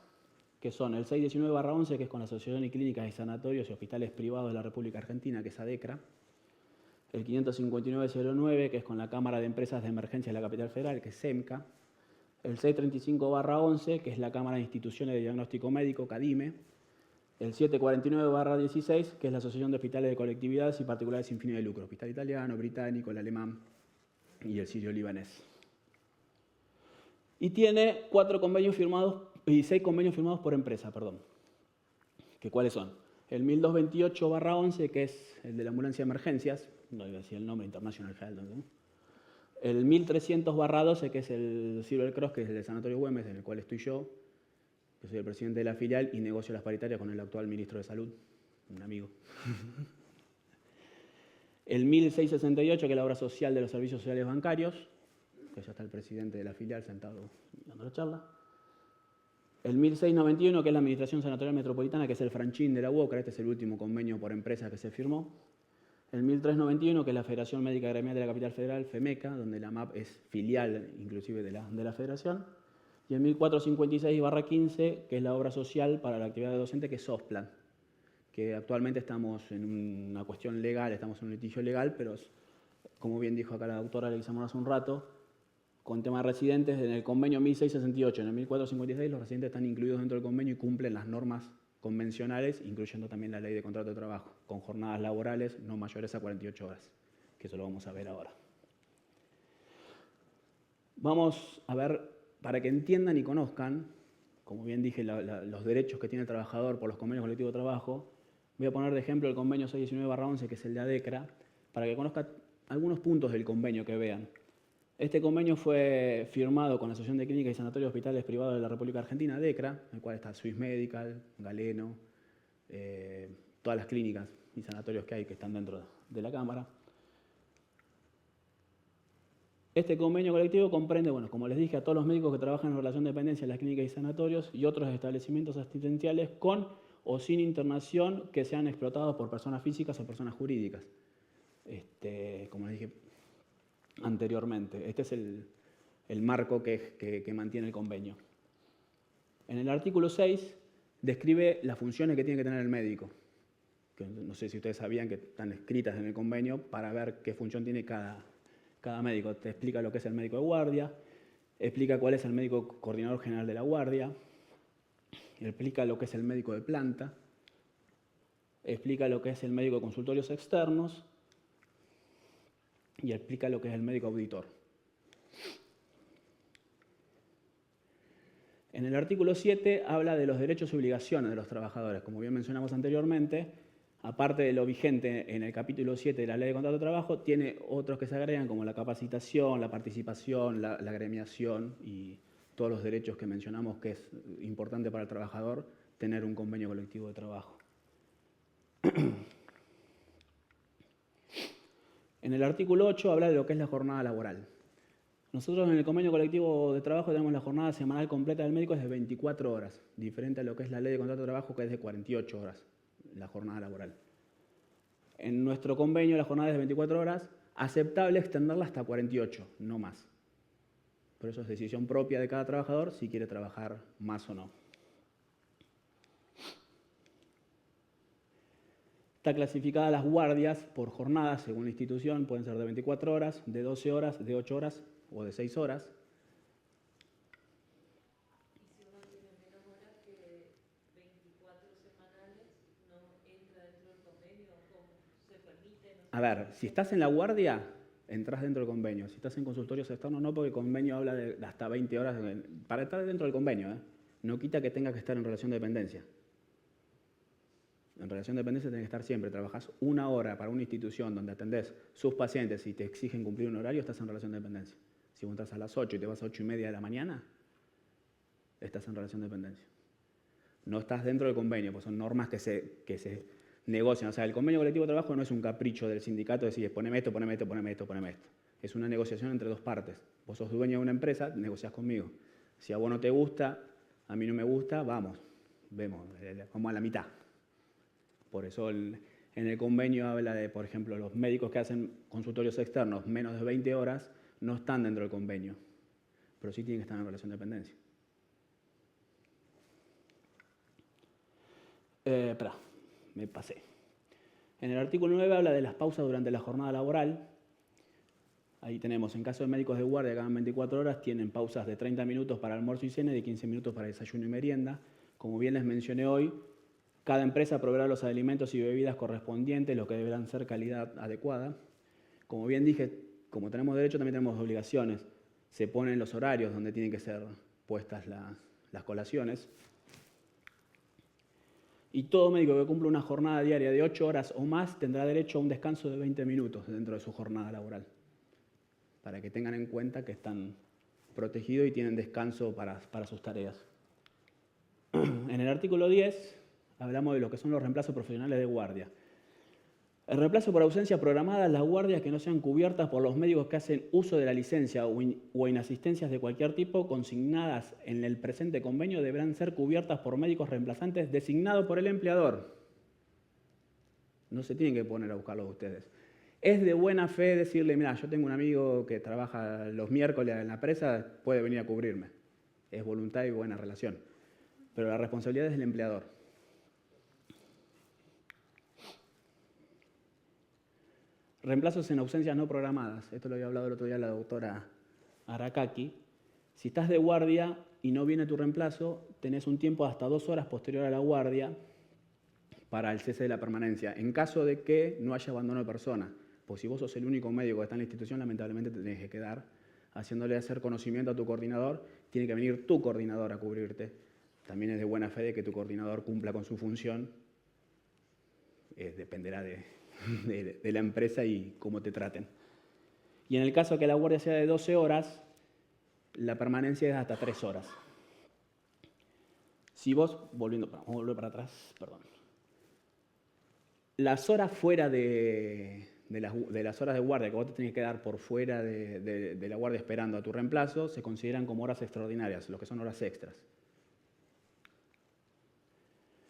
que son el 619/11, que es con la Asociación de Clínicas y Sanatorios y Hospitales Privados de la República Argentina, que es ADECRA, el 559/09, que es con la Cámara de Empresas de Emergencia de la Capital Federal, que es SEMCA, el 635/11, que es la Cámara de Instituciones de Diagnóstico Médico, CADIME, el 749/16, que es la Asociación de Hospitales de Colectividades y Particulares sin fines de lucro, Hospital Italiano, Británico, el Alemán y el Sirio-Libanés. Y tiene 4 convenios firmados y 6 convenios firmados por empresa, perdón. ¿Cuáles son? El 1228/11, que es el de la ambulancia de emergencias, no iba a decir el nombre, International Health, ¿no? El 1300/12, que es el Silver Cross, que es el de Sanatorio Güemes, en el cual estoy yo, que soy el presidente de la filial y negocio las paritarias con el actual ministro de Salud, un amigo. El 1668, que es la obra social de los servicios sociales bancarios, que ya está el presidente de la filial sentado dando la charla. El 1691, que es la Administración Sanatorial Metropolitana, que es el franchín de la UOCRA, este es el último convenio por empresa que se firmó. El 1391, que es la Federación Médica Gremial de la Capital Federal, FEMECA, donde la MAP es filial inclusive de la federación. Y el 1456/15, que es la obra social para la actividad docente, que es SOSPLAN, que actualmente estamos en una cuestión legal, estamos en un litigio legal, pero como bien dijo acá la doctora Alexandra hace un rato, con tema de residentes, en el convenio 1668, en el 1456, los residentes están incluidos dentro del convenio y cumplen las normas convencionales, incluyendo también la ley de contrato de trabajo, con jornadas laborales no mayores a 48 horas, que eso lo vamos a ver ahora. Vamos a ver, para que entiendan y conozcan, como bien dije, los derechos que tiene el trabajador por los convenios colectivos de trabajo, voy a poner de ejemplo el convenio 619/11, que es el de ADECRA, para que conozcan algunos puntos del convenio que vean. Este convenio fue firmado con la Asociación de Clínicas y Sanatorios Hospitales Privados de la República Argentina, ADECRA, en el cual está Swiss Medical, Galeno, todas las clínicas y sanatorios que hay que están dentro de la Cámara. Este convenio colectivo comprende, bueno, como les dije, a todos los médicos que trabajan en relación de dependencia en las clínicas y sanatorios y otros establecimientos asistenciales con o sin internación que sean explotados por personas físicas o personas jurídicas. Como les dije anteriormente, este es el marco que mantiene el convenio. En el artículo 6 describe las funciones que tiene que tener el médico, que no sé si ustedes sabían que están escritas en el convenio para ver qué función tiene cada médico. Te explica lo que es el médico de guardia, explica cuál es el médico coordinador general de la guardia, explica lo que es el médico de planta, explica lo que es el médico de consultorios externos y explica lo que es el médico auditor. En el artículo 7 habla de los derechos y obligaciones de los trabajadores. Como bien mencionamos anteriormente, aparte de lo vigente en el capítulo 7 de la Ley de Contrato de Trabajo, tiene otros que se agregan como la capacitación, la participación, la gremiación y todos los derechos que mencionamos que es importante para el trabajador tener un convenio colectivo de trabajo. En el artículo 8 habla de lo que es la jornada laboral. Nosotros en el convenio colectivo de trabajo tenemos la jornada semanal completa del médico es de 24 horas, diferente a lo que es la Ley de Contrato de Trabajo que es de 48 horas, la jornada laboral. En nuestro convenio la jornada es de 24 horas, aceptable extenderla hasta 48, no más. Por eso es decisión propia de cada trabajador si quiere trabajar más o no. Está clasificada las guardias por jornadas según la institución, pueden ser de 24 horas, de 12 horas, de 8 horas o de 6 horas. Y si uno tiene menos horas que 24 semanales, ¿no entra dentro del convenio? ¿Cómo se permite? No sé. A ver, si estás en la guardia, entras dentro del convenio. Si estás en consultorios externos, no, porque el convenio habla de hasta 20 horas para estar dentro del convenio. No quita que tengas que estar en relación de dependencia. En relación de dependencia tenés que estar siempre. Trabajás 1 hora para una institución donde atendés sus pacientes y te exigen cumplir un horario, estás en relación de dependencia. Si vos entras a las 8 y te vas a 8:30 de la mañana, estás en relación de dependencia. No estás dentro del convenio, pues son normas que se negocian. O sea, el convenio colectivo de trabajo no es un capricho del sindicato de decir, poneme esto, poneme esto, poneme esto, poneme esto. Es una negociación entre dos partes. Vos sos dueño de una empresa, negociás conmigo. Si a vos no te gusta, a mí no me gusta, vamos, vamos a la mitad. Por eso en el convenio habla de, por ejemplo, los médicos que hacen consultorios externos menos de 20 horas no están dentro del convenio, pero sí tienen que estar en relación de dependencia. Espera, me pasé. En el artículo 9 habla de las pausas durante la jornada laboral. Ahí tenemos, en caso de médicos de guardia que hagan 24 horas, tienen pausas de 30 minutos para almuerzo y cena y de 15 minutos para desayuno y merienda. Como bien les mencioné hoy, cada empresa proveerá los alimentos y bebidas correspondientes, lo que deberán ser calidad adecuada. Como bien dije, como tenemos derecho, también tenemos obligaciones. Se ponen los horarios donde tienen que ser puestas las colaciones. Y todo médico que cumpla una jornada diaria de 8 horas o más tendrá derecho a un descanso de 20 minutos dentro de su jornada laboral. Para que tengan en cuenta que están protegidos y tienen descanso para sus tareas. En el artículo 10 hablamos de lo que son los reemplazos profesionales de guardia. El reemplazo por ausencia programada es las guardias que no sean cubiertas por los médicos que hacen uso de la licencia o inasistencias de cualquier tipo consignadas en el presente convenio deberán ser cubiertas por médicos reemplazantes designados por el empleador. No se tienen que poner a buscarlos ustedes. Es de buena fe decirle, mira, yo tengo un amigo que trabaja los miércoles en la presa, puede venir a cubrirme. Es voluntad y buena relación. Pero la responsabilidad es del empleador. Reemplazos en ausencias no programadas. Esto lo había hablado el otro día la doctora Arakaki. Si estás de guardia y no viene tu reemplazo, tenés un tiempo de hasta 2 horas posterior a la guardia para el cese de la permanencia, en caso de que no haya abandono de persona. Pues si vos sos el único médico que está en la institución, lamentablemente te tenés que quedar haciéndole hacer conocimiento a tu coordinador. Tiene que venir tu coordinador a cubrirte. También es de buena fe de que tu coordinador cumpla con su función. Dependerá de la empresa y cómo te traten. Y en el caso que la guardia sea de 12 horas, la permanencia es hasta 3 horas. Si vos, vamos a volver para atrás, perdón. Las horas fuera de las horas de guardia que vos te tenés que quedar por fuera de la guardia esperando a tu reemplazo, se consideran como horas extraordinarias, lo que son horas extras.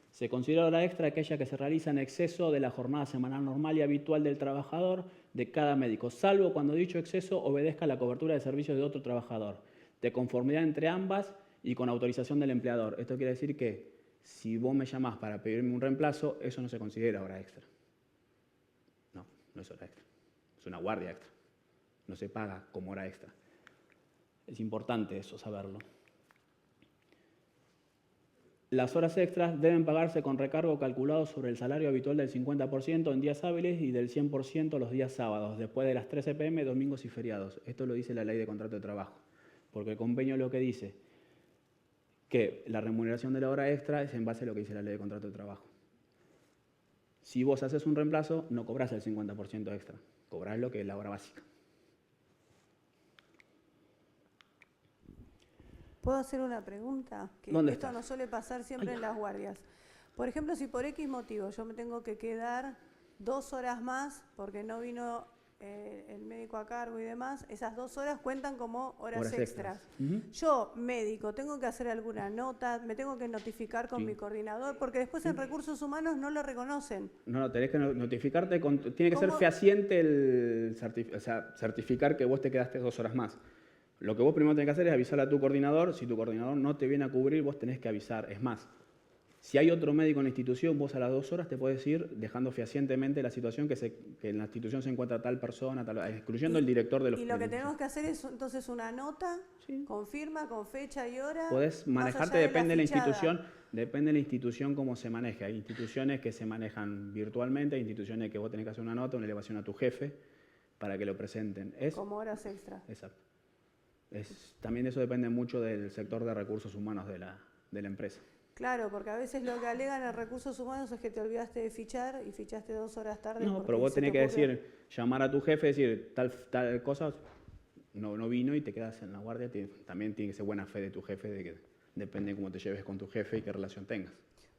Se considera hora extra aquella que se realiza en exceso de la jornada semanal normal y habitual del trabajador de cada médico, salvo cuando dicho exceso obedezca a la cobertura de servicios de otro trabajador, de conformidad entre ambas y con autorización del empleador. Esto quiere decir que si vos me llamás para pedirme un reemplazo, eso no se considera hora extra. No es hora extra. Es una guardia extra. No se paga como hora extra. Es importante eso, saberlo. Las horas extras deben pagarse con recargo calculado sobre el salario habitual del 50% en días hábiles y del 100% los días sábados, después de las 13 p.m., domingos y feriados. Esto lo dice la Ley de Contrato de Trabajo, porque el convenio lo que dice que la remuneración de la hora extra es en base a lo que dice la Ley de Contrato de Trabajo. Si vos haces un reemplazo, no cobrás el 50% extra, cobrás lo que es la hora básica. ¿Puedo hacer una pregunta? Que ¿Dónde esto está? no suele pasar siempre en las guardias. Por ejemplo, si por X motivo yo me tengo que quedar 2 horas más porque no vino el médico a cargo y demás, esas 2 horas cuentan como horas Horas extras. Ujú. Yo, médico, tengo que hacer alguna nota, me tengo que notificar con Sí. mi coordinador, porque después en recursos humanos no lo reconocen. No, tenés que notificarte, tiene que ser ¿Cómo? fehaciente o sea, certificar que vos te quedaste 2 horas más. Lo que vos primero tenés que hacer es avisar a tu coordinador. Si tu coordinador no te viene a cubrir, vos tenés que avisar. Es más, si hay otro médico en la institución, vos a las 2 horas te puedes ir dejando fehacientemente la situación que en la institución se encuentra tal persona, excluyendo el director de los Y lo que del- tenemos que hacer es entonces una nota, Sí. con firma, con fecha y hora. Podés más manejarte, allá depende de la fichada. institución, depende de la institución cómo se maneje. Hay instituciones que se manejan virtualmente, hay instituciones que vos tenés que hacer una nota, una elevación a tu jefe para que lo presenten. Como horas extra. Exacto. También eso depende mucho del sector de recursos humanos de la empresa. Claro, porque a veces lo que alegan en recursos humanos es que te olvidaste de fichar y fichaste 2 horas tarde. No, pero vos tenés que decir, llamar a tu jefe, decir tal cosa, no vino y te quedas en la guardia. También tiene que ser buena fe de tu jefe, de que depende de cómo te lleves con tu jefe y qué relación tengas.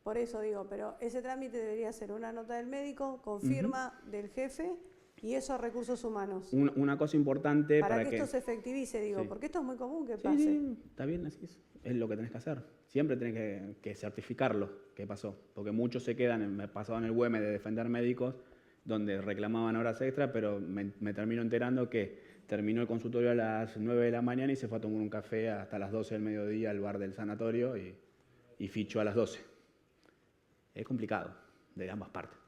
Por eso digo, pero ese trámite debería ser una nota del médico con firma del jefe y eso a recursos humanos. Una cosa importante para que esto se efectivice, digo, sí. porque esto es muy común que Sí, pase. sí, está bien, así es lo que tenés que hacer. Siempre tenés que certificarlo, qué pasó. Porque muchos se quedan, me pasaba en el UEM de defender médicos, donde reclamaban horas extra, pero me termino enterando que terminó el consultorio a las 9 de la mañana y se fue a tomar un café hasta las 12 del mediodía al bar del sanatorio y fichó a las 12. Es complicado, de ambas partes.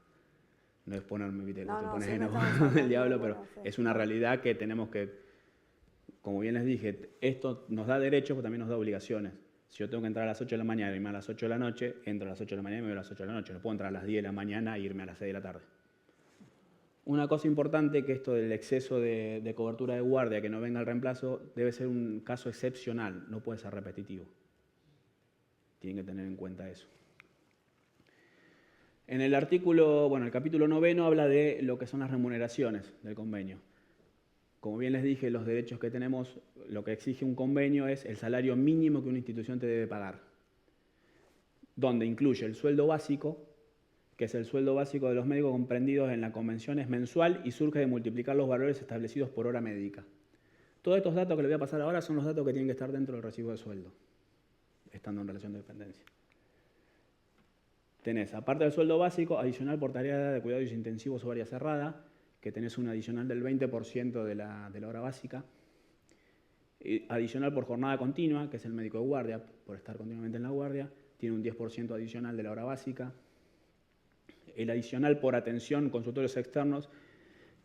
No es ponerme, ¿viste? No, te no, pones sí, en no estamos el hablando diablo, de pero buena fe. es una realidad que tenemos que, como bien les dije, esto nos da derechos, pero también nos da obligaciones. Si yo tengo que entrar a las 8 de la mañana y irme a las 8 de la noche, entro a las 8 de la mañana y me voy a las 8 de la noche. No puedo entrar a las 10 de la mañana e irme a las 6 de la tarde. Una cosa importante que esto del exceso de cobertura de guardia, que no venga al reemplazo, debe ser un caso excepcional, no puede ser repetitivo. Tienen que tener en cuenta eso. En el el capítulo 9 habla de lo que son las remuneraciones del convenio. Como bien les dije, los derechos que tenemos, lo que exige un convenio es el salario mínimo que una institución te debe pagar, donde incluye el sueldo básico, que es el sueldo básico de los médicos comprendidos en la convención, es mensual y surge de multiplicar los valores establecidos por hora médica. Todos estos datos que les voy a pasar ahora son los datos que tienen que estar dentro del recibo de sueldo, estando en relación de dependencia. Tenés, aparte del sueldo básico, adicional por tarea de cuidados intensivos o área cerrada, que tenés un adicional del 20% de la hora básica. Y adicional por jornada continua, que es el médico de guardia, por estar continuamente en la guardia, tiene un 10% adicional de la hora básica. El adicional por atención, consultorios externos,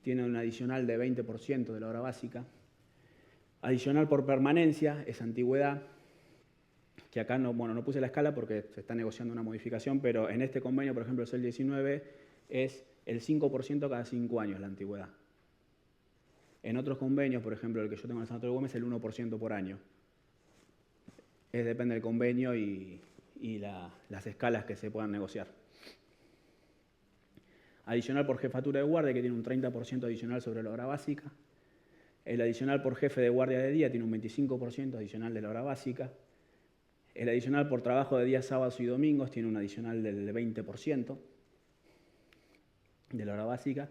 tiene un adicional de 20% de la hora básica. Adicional por permanencia, es antigüedad, que acá no puse la escala porque se está negociando una modificación, pero en este convenio, por ejemplo, el CEL 19, es el 5% cada 5 años la antigüedad. En otros convenios, por ejemplo, el que yo tengo en el Sanatorio Gómez, es el 1% por año. Depende del convenio y las escalas que se puedan negociar. Adicional por jefatura de guardia, que tiene un 30% adicional sobre la hora básica. El adicional por jefe de guardia de día tiene un 25% adicional de la hora básica. El adicional por trabajo de días sábados y domingos tiene un adicional del 20% de la hora básica.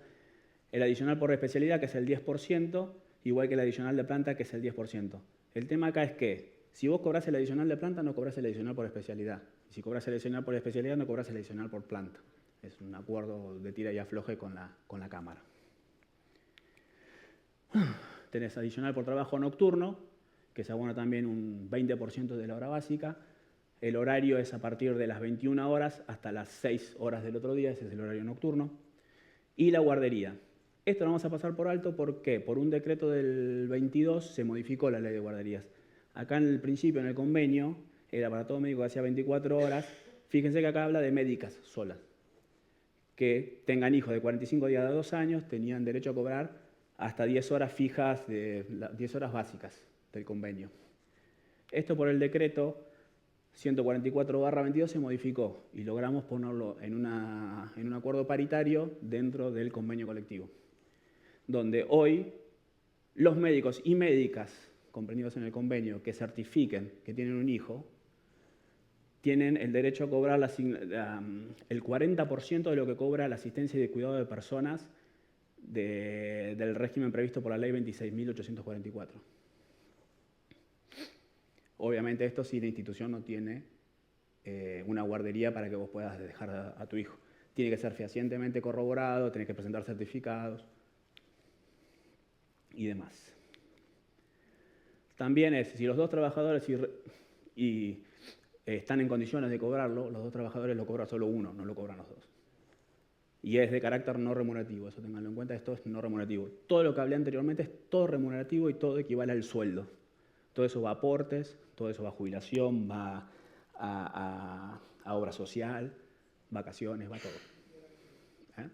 El adicional por especialidad, que es el 10%, igual que el adicional de planta, que es el 10%. El tema acá es que si vos cobrás el adicional de planta, no cobrás el adicional por especialidad. Y si cobrás el adicional por especialidad, no cobrás el adicional por planta. Es un acuerdo de tira y afloje con la Cámara. Tenés adicional por trabajo nocturno, que se abona también un 20% de la hora básica. El horario es a partir de las 21 horas hasta las 6 horas del otro día, ese es el horario nocturno. Y la guardería. Esto lo vamos a pasar por alto, ¿por qué? Por un decreto del 22 se modificó la ley de guarderías. Acá en el principio, en el convenio, era para todo médico que hacía 24 horas. Fíjense que acá habla de médicas solas, que tengan hijos de 45 días a 2 años, tenían derecho a cobrar hasta 10 horas fijas, 10 horas básicas del convenio. Esto por el decreto 144/22 se modificó y logramos ponerlo en un acuerdo paritario dentro del convenio colectivo, donde hoy los médicos y médicas comprendidos en el convenio que certifiquen que tienen un hijo tienen el derecho a cobrar el 40% de lo que cobra la asistencia y de cuidado de personas del régimen previsto por la ley 26.844. Obviamente esto si la institución no tiene una guardería para que vos puedas dejar a tu hijo. Tiene que ser fehacientemente corroborado, tenés que presentar certificados y demás. También es, si los dos trabajadores están en condiciones de cobrarlo, los dos trabajadores lo cobra solo uno, no lo cobran los dos. Y es de carácter no remunerativo, eso tenganlo en cuenta, esto es no remunerativo. Todo lo que hablé anteriormente es todo remunerativo y todo equivale al sueldo. Todo eso va a aportes, todo eso va a jubilación, va a obra social, vacaciones, va todo. ¿Eh?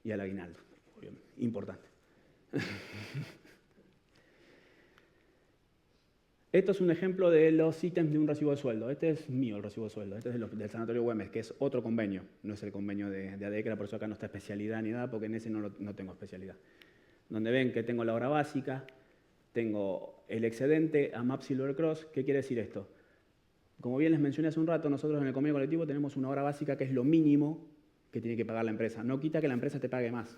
Y al aguinaldo, obviamente, importante. Esto es un ejemplo de los ítems de un recibo de sueldo. Este es mío, el recibo de sueldo. Este es del Sanatorio Güemes, que es otro convenio. No es el convenio de ADECRA, por eso acá no está especialidad ni nada, porque en ese no tengo especialidad. Donde ven que tengo la hora básica, tengo el excedente AMAP Silver Cross. ¿Qué quiere decir esto? Como bien les mencioné hace un rato, nosotros en el convenio colectivo tenemos una hora básica que es lo mínimo que tiene que pagar la empresa. No quita que la empresa te pague más.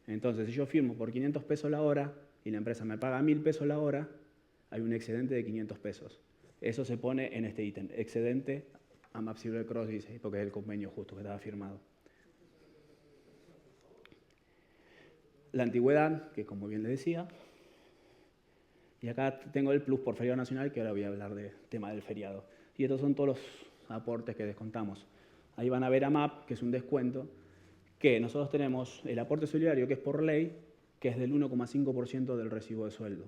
Entonces, si yo firmo por 500 pesos la hora y la empresa me paga 1.000 pesos la hora, hay un excedente de 500 pesos. Eso se pone en este ítem, excedente AMAP Silver Cross, dice, porque es el convenio justo que estaba firmado. La antigüedad, que como bien les decía, y acá tengo el plus por feriado nacional, que ahora voy a hablar del tema del feriado. Y estos son todos los aportes que descontamos. Ahí van a ver AMAP, que es un descuento, que nosotros tenemos el aporte solidario, que es por ley, que es del 1,5% del recibo de sueldo.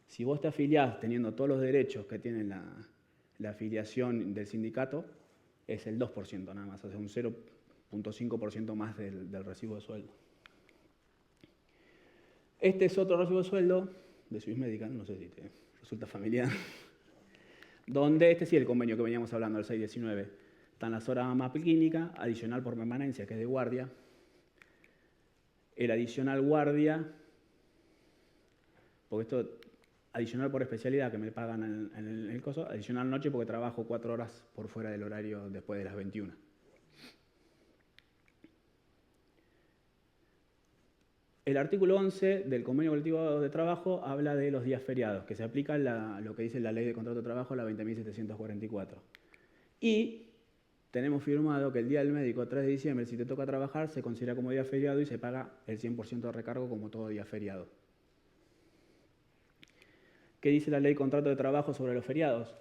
Si vos te afiliás teniendo todos los derechos que tiene la afiliación del sindicato, es el 2% nada más, o sea, un 0,5% más del recibo de sueldo. Este es otro recibo de sueldo de Swiss Medical, no sé si te resulta familiar, donde este sí es el convenio que veníamos hablando, el 619. Están las horas AMAP clínica, adicional por permanencia, que es de guardia. El adicional guardia, porque esto adicional por especialidad que me pagan en el coso, adicional noche porque trabajo 4 horas por fuera del horario después de las 21. El artículo 11 del convenio colectivo de trabajo habla de los días feriados, que se aplica lo que dice la ley de contrato de trabajo, la 20.744. Y tenemos firmado que el día del médico, 3 de diciembre, si te toca trabajar, se considera como día feriado y se paga el 100% de recargo como todo día feriado. ¿Qué dice la ley de contrato de trabajo sobre los feriados?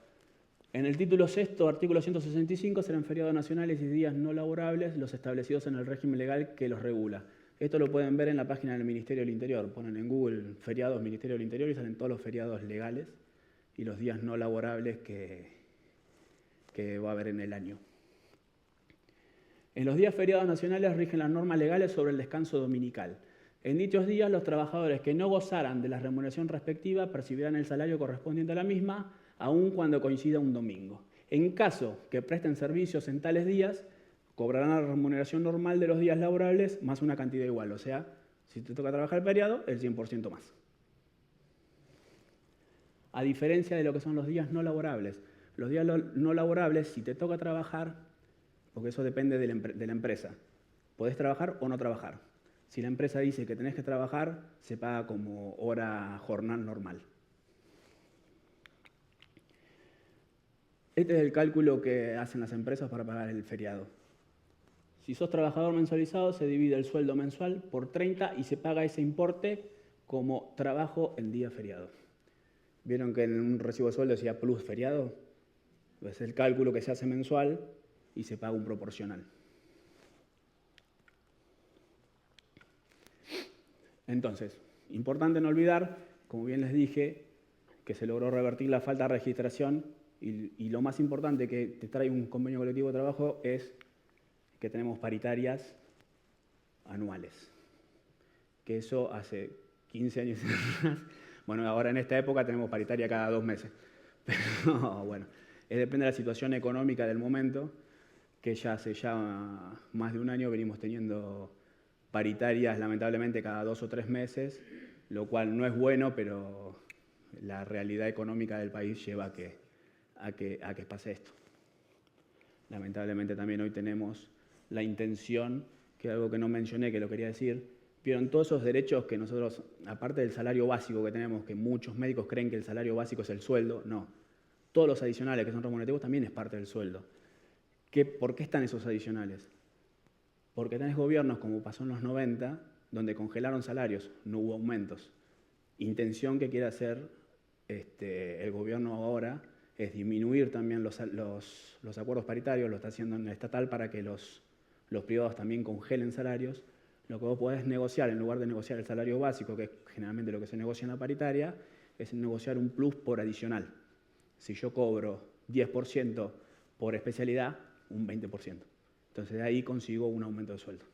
En el título sexto, artículo 165, serán feriados nacionales y días no laborables los establecidos en el régimen legal que los regula. Esto lo pueden ver en la página del Ministerio del Interior. Ponen en Google feriados Ministerio del Interior y salen todos los feriados legales y los días no laborables que va a haber en el año. En los días feriados nacionales rigen las normas legales sobre el descanso dominical. En dichos días, los trabajadores que no gozaran de la remuneración respectiva percibirán el salario correspondiente a la misma, aun cuando coincida un domingo. En caso que presten servicios en tales días, cobrarán la remuneración normal de los días laborables más una cantidad igual. O sea, si te toca trabajar el feriado, el 100% más. A diferencia de lo que son los días no laborables. Los días no laborables, si te toca trabajar, porque eso depende de la empresa, podés trabajar o no trabajar. Si la empresa dice que tenés que trabajar, se paga como hora jornal normal. Este es el cálculo que hacen las empresas para pagar el feriado. Si sos trabajador mensualizado, se divide el sueldo mensual por 30 y se paga ese importe como trabajo en día feriado. ¿Vieron que en un recibo de sueldo decía plus feriado? Es el cálculo que se hace mensual y se paga un proporcional. Entonces, importante no olvidar, como bien les dije, que se logró revertir la falta de registración y lo más importante que te trae un convenio colectivo de trabajo es que tenemos paritarias anuales. Que eso hace 15 años atrás, bueno, ahora en esta época tenemos paritaria cada 2 meses. Pero bueno, depende de la situación económica del momento, que ya hace más de un año venimos teniendo paritarias lamentablemente cada 2 o 3 meses, lo cual no es bueno, pero la realidad económica del país lleva a que pase esto. Lamentablemente también hoy tenemos la intención, que es algo que no mencioné, que lo quería decir, Vieron todos esos derechos que nosotros, aparte del salario básico que tenemos, que muchos médicos creen que el salario básico es el sueldo, no. Todos los adicionales que son remunerativos también es parte del sueldo. ¿Por qué están esos adicionales? Porque tenés gobiernos, como pasó en los 90, donde congelaron salarios, no hubo aumentos. Intención que quiere hacer el gobierno ahora es disminuir también los acuerdos paritarios, lo está haciendo en el estatal para que los privados también congelen salarios. Lo que vos podés negociar, en lugar de negociar el salario básico, que es generalmente lo que se negocia en la paritaria, es negociar un plus por adicional. Si yo cobro 10% por especialidad, un 20%. Entonces de ahí consigo un aumento de sueldo.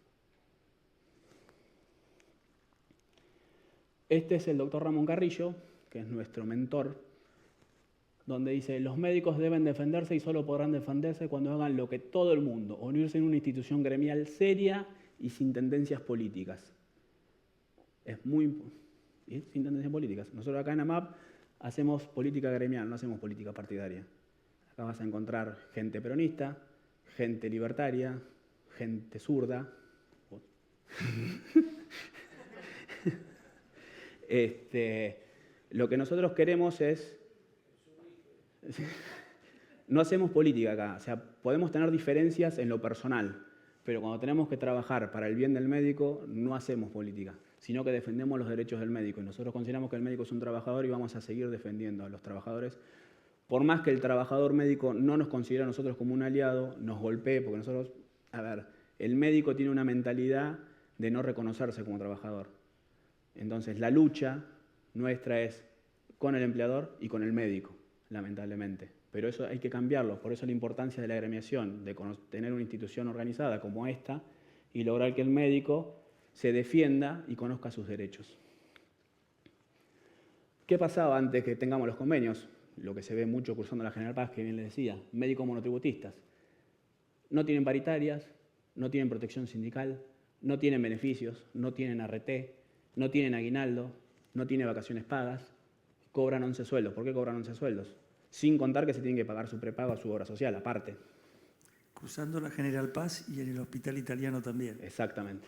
Este es el doctor Ramón Carrillo, que es nuestro mentor, donde dice: los médicos deben defenderse y solo podrán defenderse cuando hagan lo que todo el mundo, unirse en una institución gremial seria y sin tendencias políticas. Sin tendencias políticas. Nosotros acá en AMAP hacemos política gremial, no hacemos política partidaria. Acá vas a encontrar gente peronista, gente libertaria, gente zurda. Lo que nosotros queremos es... No hacemos política acá, o sea, podemos tener diferencias en lo personal, pero cuando tenemos que trabajar para el bien del médico, no hacemos política, sino que defendemos los derechos del médico. Y nosotros consideramos que el médico es un trabajador y vamos a seguir defendiendo a los trabajadores. Por más que el trabajador médico no nos considere a nosotros como un aliado, nos golpee, porque nosotros, el médico tiene una mentalidad de no reconocerse como trabajador. Entonces, la lucha nuestra es con el empleador y con el médico, lamentablemente. Pero eso hay que cambiarlo, por eso la importancia de la agremiación, de tener una institución organizada como esta y lograr que el médico se defienda y conozca sus derechos. ¿Qué pasaba antes que tengamos los convenios? Lo que se ve mucho cursando la General Paz, que bien les decía, médicos monotributistas. No tienen paritarias, no tienen protección sindical, no tienen beneficios, no tienen ART, no tienen aguinaldo, no tienen vacaciones pagas, cobran 11 sueldos. ¿Por qué cobran 11 sueldos? Sin contar que se tienen que pagar su prepago a su obra social, aparte. Cruzando la General Paz y en el Hospital Italiano también. Exactamente.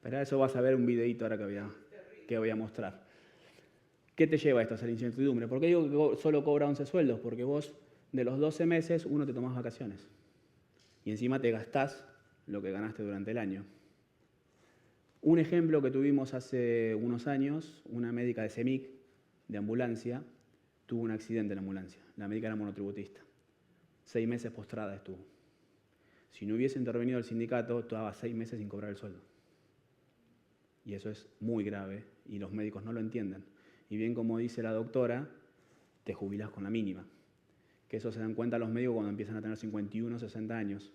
Pero eso vas a ver un videíto ahora que voy a mostrar. ¿Qué te lleva esto a hacer incertidumbre? ¿Por qué digo que solo cobra 11 sueldos? Porque vos, de los 12 meses, uno te tomás vacaciones. Y encima te gastás lo que ganaste durante el año. Un ejemplo que tuvimos hace unos años, una médica de CEMIC, de ambulancia, tuvo un accidente en la ambulancia. La médica era monotributista. 6 meses postrada estuvo. Si no hubiese intervenido el sindicato, estaba 6 meses sin cobrar el sueldo. Y eso es muy grave y los médicos no lo entienden. Y bien como dice la doctora, te jubilás con la mínima. Que eso se dan cuenta los médicos cuando empiezan a tener 51, 60 años.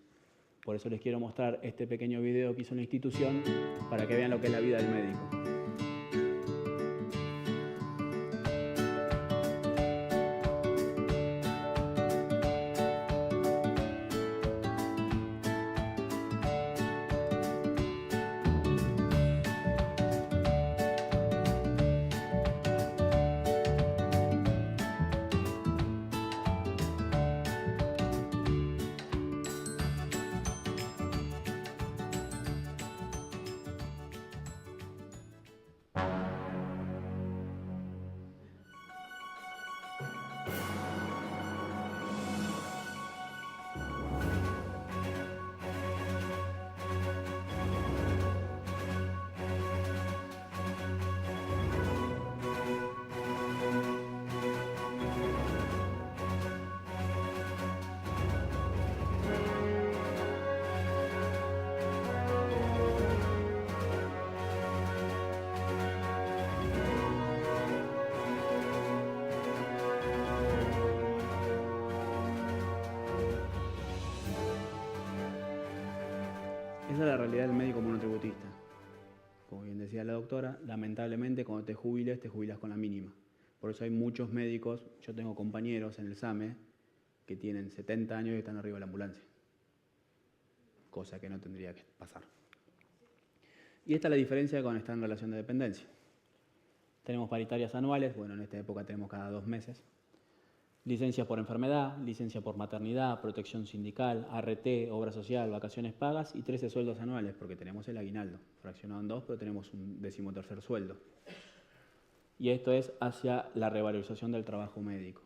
Por eso les quiero mostrar este pequeño video que hizo la institución para que vean lo que es la vida del médico. Esa es la realidad del médico monotributista. Como bien decía la doctora, lamentablemente cuando te jubilas con la mínima. Por eso hay muchos médicos, yo tengo compañeros en el SAME que tienen 70 años y están arriba de la ambulancia. Cosa que no tendría que pasar. Y esta es la diferencia con estar en relación de dependencia. Tenemos paritarias anuales, bueno, en esta época tenemos cada 2 meses. licencias por enfermedad, licencia por maternidad, protección sindical, ART, obra social, vacaciones pagas y 13 sueldos anuales, porque tenemos el aguinaldo, fraccionado en 2, pero tenemos un 13º sueldo. Y esto es hacia la revalorización del trabajo médico.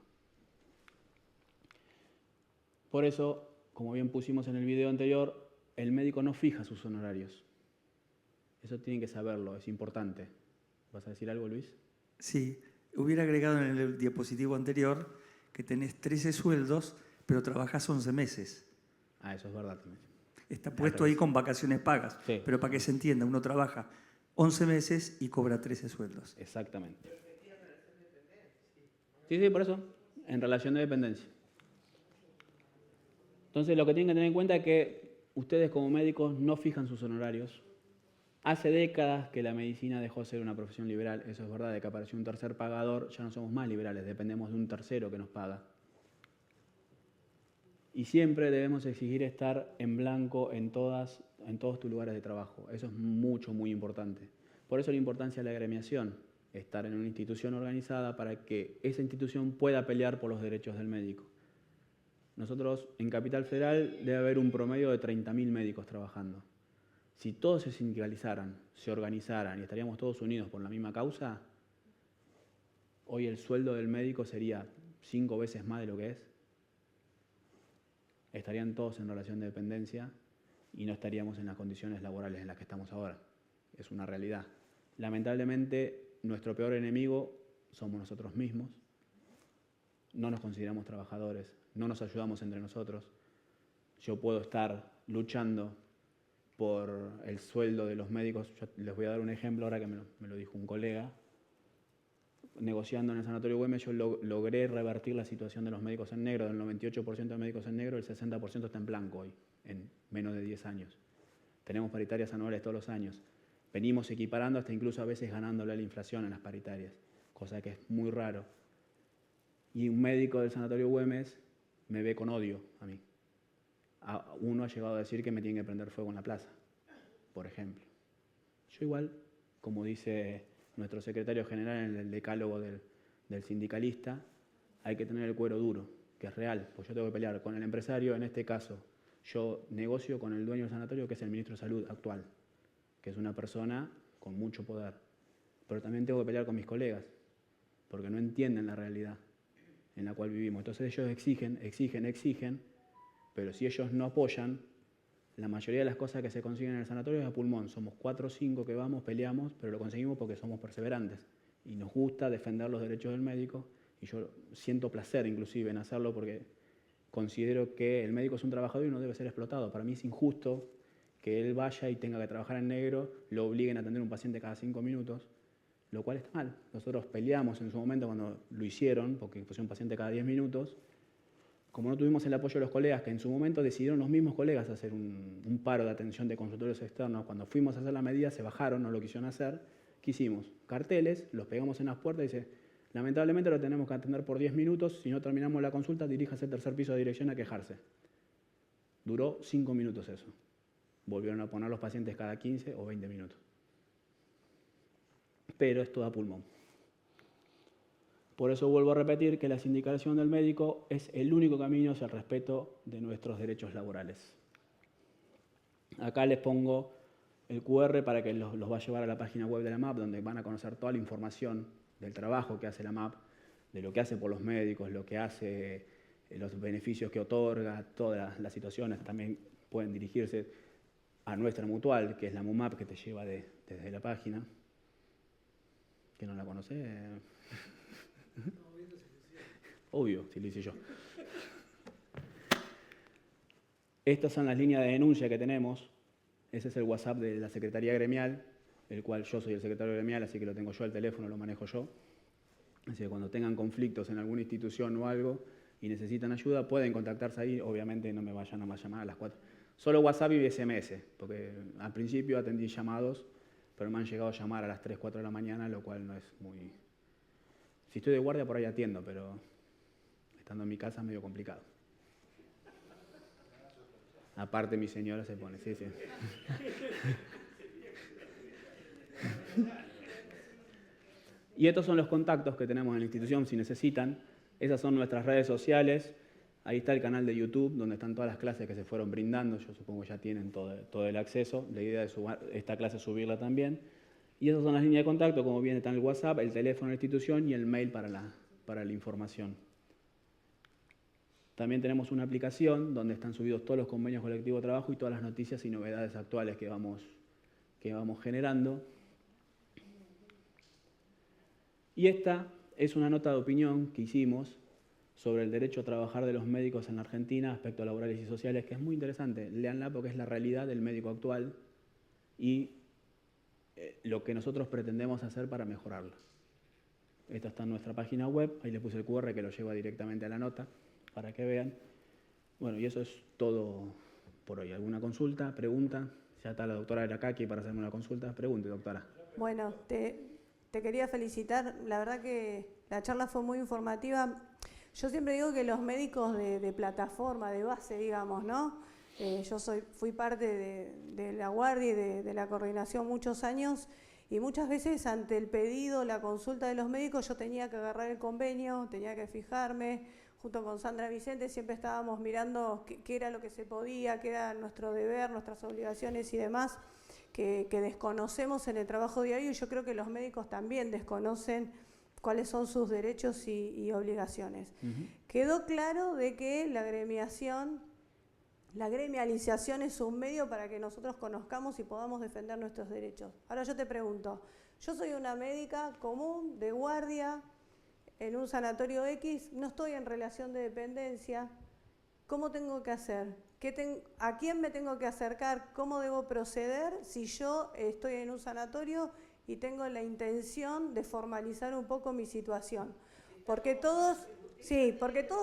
Por eso, como bien pusimos en el video anterior, el médico no fija sus honorarios. Eso tienen que saberlo, es importante. ¿Vas a decir algo, Luis? Sí, hubiera agregado en el diapositivo anterior que tenés 13 sueldos, pero trabajás 11 meses. Ah, eso es verdad. Está puesto ahí con vacaciones pagas, Sí. pero para que se entienda, uno trabaja 11 meses y cobra 13 sueldos. Exactamente. Sí, por eso, en relación de dependencia. Entonces, lo que tienen que tener en cuenta es que ustedes como médicos no fijan sus honorarios. Hace décadas que la medicina dejó de ser una profesión liberal, eso es verdad, de que apareció un tercer pagador, ya no somos más liberales, dependemos de un tercero que nos paga. Y siempre debemos exigir estar en blanco en todos tus lugares de trabajo. Eso es muy importante. Por eso la importancia de la agremiación, estar en una institución organizada para que esa institución pueda pelear por los derechos del médico. Nosotros en Capital Federal debe haber un promedio de 30.000 médicos trabajando. Si todos se sindicalizaran, se organizaran y estaríamos todos unidos por la misma causa, hoy el sueldo del médico sería 5 veces más de lo que es. Estarían todos en relación de dependencia y no estaríamos en las condiciones laborales en las que estamos ahora. Es una realidad. Lamentablemente, nuestro peor enemigo somos nosotros mismos. No nos consideramos trabajadores, no nos ayudamos entre nosotros. Yo puedo estar luchando por el sueldo de los médicos. Yo les voy a dar un ejemplo ahora que me lo dijo un colega. Negociando en el Sanatorio Güemes, yo logré revertir la situación de los médicos en negro. Del 98% de médicos en negro, el 60% está en blanco hoy, en menos de 10 años. Tenemos paritarias anuales todos los años. Venimos equiparando hasta incluso a veces ganándole a la inflación en las paritarias, cosa que es muy raro. Y un médico del Sanatorio Güemes me ve con odio a mí. Uno ha llegado a decir que me tiene que prender fuego en la plaza, por ejemplo. Yo igual, como dice nuestro secretario general en el decálogo del sindicalista, hay que tener el cuero duro, que es real, pues yo tengo que pelear con el empresario, en este caso yo negocio con el dueño del sanatorio, que es el ministro de Salud actual, que es una persona con mucho poder, pero también tengo que pelear con mis colegas, porque no entienden la realidad en la cual vivimos. Entonces ellos exigen, pero si ellos no apoyan, la mayoría de las cosas que se consiguen en el sanatorio es a pulmón. Somos 4 o 5 que vamos, peleamos, pero lo conseguimos porque somos perseverantes. Y nos gusta defender los derechos del médico. Y yo siento placer inclusive en hacerlo porque considero que el médico es un trabajador y no debe ser explotado. Para mí es injusto que él vaya y tenga que trabajar en negro, lo obliguen a atender a un paciente cada 5 minutos, lo cual está mal. Nosotros peleamos en su momento cuando lo hicieron, porque pusieron un paciente cada 10 minutos. Como no tuvimos el apoyo de los colegas, que en su momento decidieron los mismos colegas hacer un paro de atención de consultorios externos, cuando fuimos a hacer la medida se bajaron, no lo quisieron hacer. ¿Qué hicimos? Carteles, los pegamos en las puertas y dice, lamentablemente lo tenemos que atender por 10 minutos, si no terminamos la consulta, diríjase al tercer piso de dirección a quejarse. Duró 5 minutos eso. Volvieron a poner los pacientes cada 15 o 20 minutos. Pero es todo a pulmón. Por eso vuelvo a repetir que la sindicalización del médico es el único camino hacia el respeto de nuestros derechos laborales. Acá les pongo el QR para que los va a llevar a la página web de la MAP, donde van a conocer toda la información del trabajo que hace la MAP, de lo que hace por los médicos, lo que hace, los beneficios que otorga, todas las situaciones. También pueden dirigirse a nuestra mutual, que es la MUMAP, que te lleva desde la página. ¿Que no la conoce? Obvio, si lo hice yo. Estas son las líneas de denuncia que tenemos. Ese es el WhatsApp de la Secretaría Gremial, el cual yo soy el secretario gremial, así que lo tengo yo al teléfono, lo manejo yo. Así que cuando tengan conflictos en alguna institución o algo y necesitan ayuda, pueden contactarse ahí. Obviamente no me vayan a más llamar a las 4. Solo WhatsApp y SMS, porque al principio atendí llamados, pero me han llegado a llamar a las 3, 4 de la mañana, lo cual no es muy... Si estoy de guardia por ahí atiendo, pero estando en mi casa es medio complicado. Aparte mi señora se pone, sí. Y estos son los contactos que tenemos en la institución, si necesitan. Esas son nuestras redes sociales. Ahí está el canal de YouTube, donde están todas las clases que se fueron brindando. Yo supongo que ya tienen todo el acceso. La idea de esta clase es subirla también. Y esas son las líneas de contacto, como bien está en el WhatsApp, el teléfono de la institución y el mail para la información. También tenemos una aplicación donde están subidos todos los convenios colectivos de trabajo y todas las noticias y novedades actuales que vamos generando. Y esta es una nota de opinión que hicimos sobre el derecho a trabajar de los médicos en la Argentina, aspectos laborales y sociales, que es muy interesante. Léanla porque es la realidad del médico actual y lo que nosotros pretendemos hacer para mejorarla. Esta está en nuestra página web, ahí les puse el QR que lo lleva directamente a la nota para que vean. Bueno, y eso es todo por hoy. ¿Alguna consulta, pregunta? Ya está la doctora Aracaki para hacerme una consulta. Pregunte, doctora. Bueno, te quería felicitar. La verdad que la charla fue muy informativa. Yo siempre digo que los médicos de plataforma, de base, digamos, ¿no? Yo fui parte de la guardia y de la coordinación muchos años y muchas veces ante el pedido, la consulta de los médicos, yo tenía que agarrar el convenio, tenía que fijarme. Junto con Sandra Vicente siempre estábamos mirando qué era lo que se podía, qué era nuestro deber, nuestras obligaciones y demás, que desconocemos en el trabajo diario y yo creo que los médicos también desconocen cuáles son sus derechos y obligaciones. Quedó claro de que la gremialización es un medio para que nosotros conozcamos y podamos defender nuestros derechos. Ahora yo te pregunto, yo soy una médica común, de guardia, en un sanatorio X, no estoy en relación de dependencia, ¿cómo tengo que hacer? ¿A quién me tengo que acercar? ¿Cómo debo proceder si yo estoy en un sanatorio y tengo la intención de formalizar un poco mi situación? Porque todos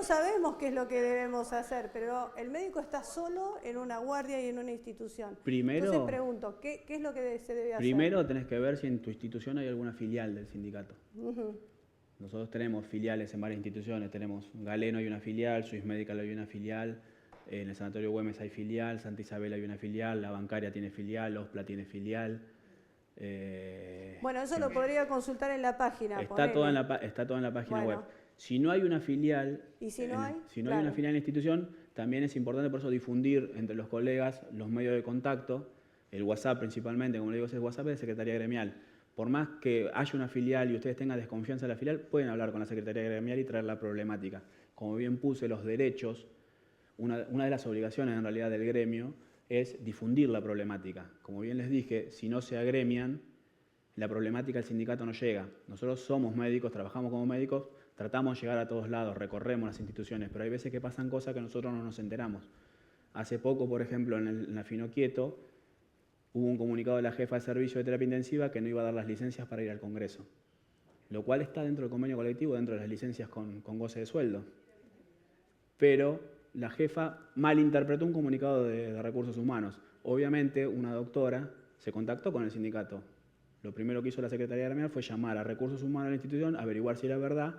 sabemos qué es lo que debemos hacer, pero el médico está solo en una guardia y en una institución. Entonces pregunto, ¿qué es lo que se debe hacer? Primero tenés que ver si en tu institución hay alguna filial del sindicato. Nosotros tenemos filiales en varias instituciones, tenemos Galeno hay una filial, Swiss Medical hay una filial, en el Sanatorio Güemes hay filial, Santa Isabel hay una filial, la bancaria tiene filial, Ospla tiene filial. Bueno, eso lo podría consultar en la página. Está todo en la página web. Si no hay una filial, ¿y si no hay? Hay una filial en la institución, también es importante por eso difundir entre los colegas los medios de contacto, el WhatsApp principalmente, como le digo, es el WhatsApp de Secretaría Gremial. Por más que haya una filial y ustedes tengan desconfianza en la filial, pueden hablar con la Secretaría Gremial y traer la problemática. Como bien puse, los derechos, una de las obligaciones en realidad del gremio es difundir la problemática. Como bien les dije, si no se agremian, la problemática del sindicato no llega. Nosotros somos médicos, trabajamos como médicos, tratamos de llegar a todos lados, recorremos las instituciones, pero hay veces que pasan cosas que nosotros no nos enteramos. Hace poco, por ejemplo, en la Finoquieto, hubo un comunicado de la jefa de servicio de terapia intensiva que no iba a dar las licencias para ir al Congreso, lo cual está dentro del convenio colectivo, dentro de las licencias con goce de sueldo. Pero la jefa malinterpretó un comunicado de recursos humanos. Obviamente, una doctora se contactó con el sindicato. Lo primero que hizo la Secretaría Gremial fue llamar a recursos humanos de la institución, averiguar si era verdad,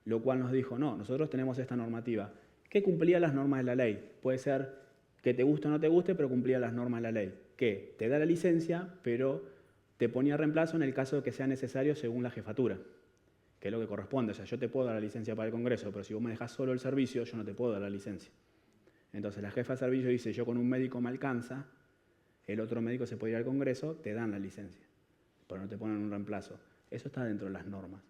lo cual nos dijo, no, nosotros tenemos esta normativa, que cumplía las normas de la ley. Puede ser que te guste o no te guste, pero cumplía las normas de la ley. Que te da la licencia, pero te ponía reemplazo en el caso de que sea necesario según la jefatura, que es lo que corresponde. O sea, yo te puedo dar la licencia para el Congreso, pero si vos me dejás solo el servicio, yo no te puedo dar la licencia. Entonces la jefa de servicio dice, yo con un médico me alcanza, el otro médico se puede ir al Congreso, te dan la licencia, pero no te ponen un reemplazo. Eso está dentro de las normas.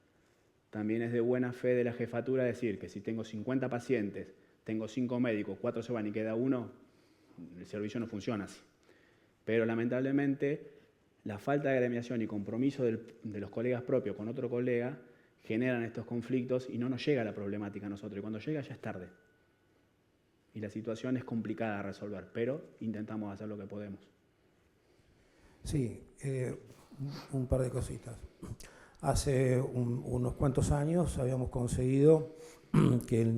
También es de buena fe de la jefatura decir que si tengo 50 pacientes, tengo 5 médicos, 4 se van y queda uno, el servicio no funciona así. Pero lamentablemente la falta de agremiación y compromiso de los colegas propios con otro colega generan estos conflictos y no nos llega la problemática a nosotros. Y cuando llega ya es tarde. Y la situación es complicada de resolver, pero intentamos hacer lo que podemos. Sí, un par de cositas. Hace unos cuantos años habíamos conseguido que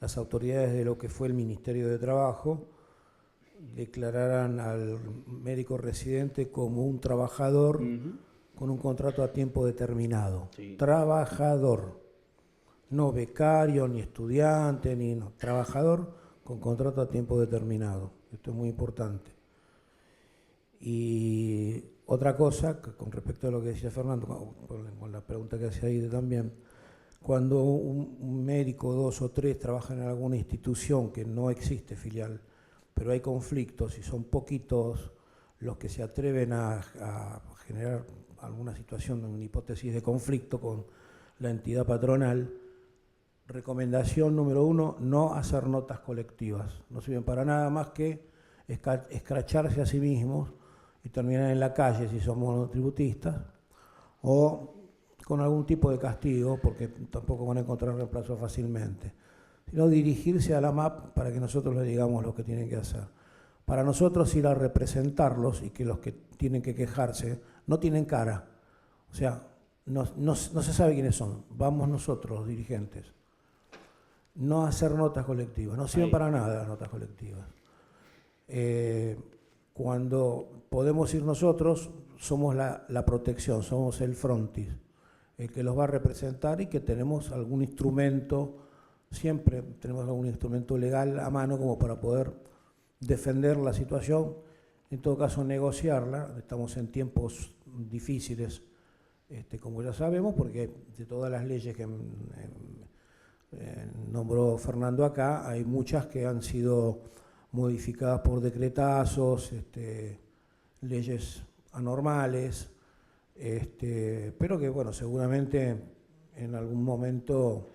las autoridades de lo que fue el Ministerio de Trabajo declararan al médico residente como un trabajador con un contrato a tiempo determinado. Sí. Trabajador, no becario, ni estudiante, trabajador con contrato a tiempo determinado. Esto es muy importante. Y otra cosa, con respecto a lo que decía Fernando, con la pregunta que hacía ahí también, Cuando un médico, 2 o 3 trabajan en alguna institución que no existe filial, pero hay conflictos y son poquitos los que se atreven a generar alguna situación, una hipótesis de conflicto con la entidad patronal, recomendación número 1, no hacer notas colectivas. No sirven para nada más que escracharse a sí mismos y terminar en la calle si somos monotributistas, o con algún tipo de castigo, porque tampoco van a encontrar reemplazo fácilmente, sino dirigirse a la MAP para que nosotros les digamos lo que tienen que hacer. Para nosotros ir a representarlos y que los que tienen que quejarse no tienen cara, o sea, no se sabe quiénes son, vamos nosotros los dirigentes. No hacer notas colectivas, no sirven para nada las notas colectivas. Cuando podemos ir nosotros, somos la protección, somos el frontis, el que los va a representar y que tenemos algún instrumento, siempre tenemos algún instrumento legal a mano como para poder defender la situación, en todo caso negociarla. Estamos en tiempos difíciles, como ya sabemos, porque de todas las leyes que nombró Fernando acá, hay muchas que han sido modificadas por decretazos, leyes anormales, pero que bueno, seguramente en algún momento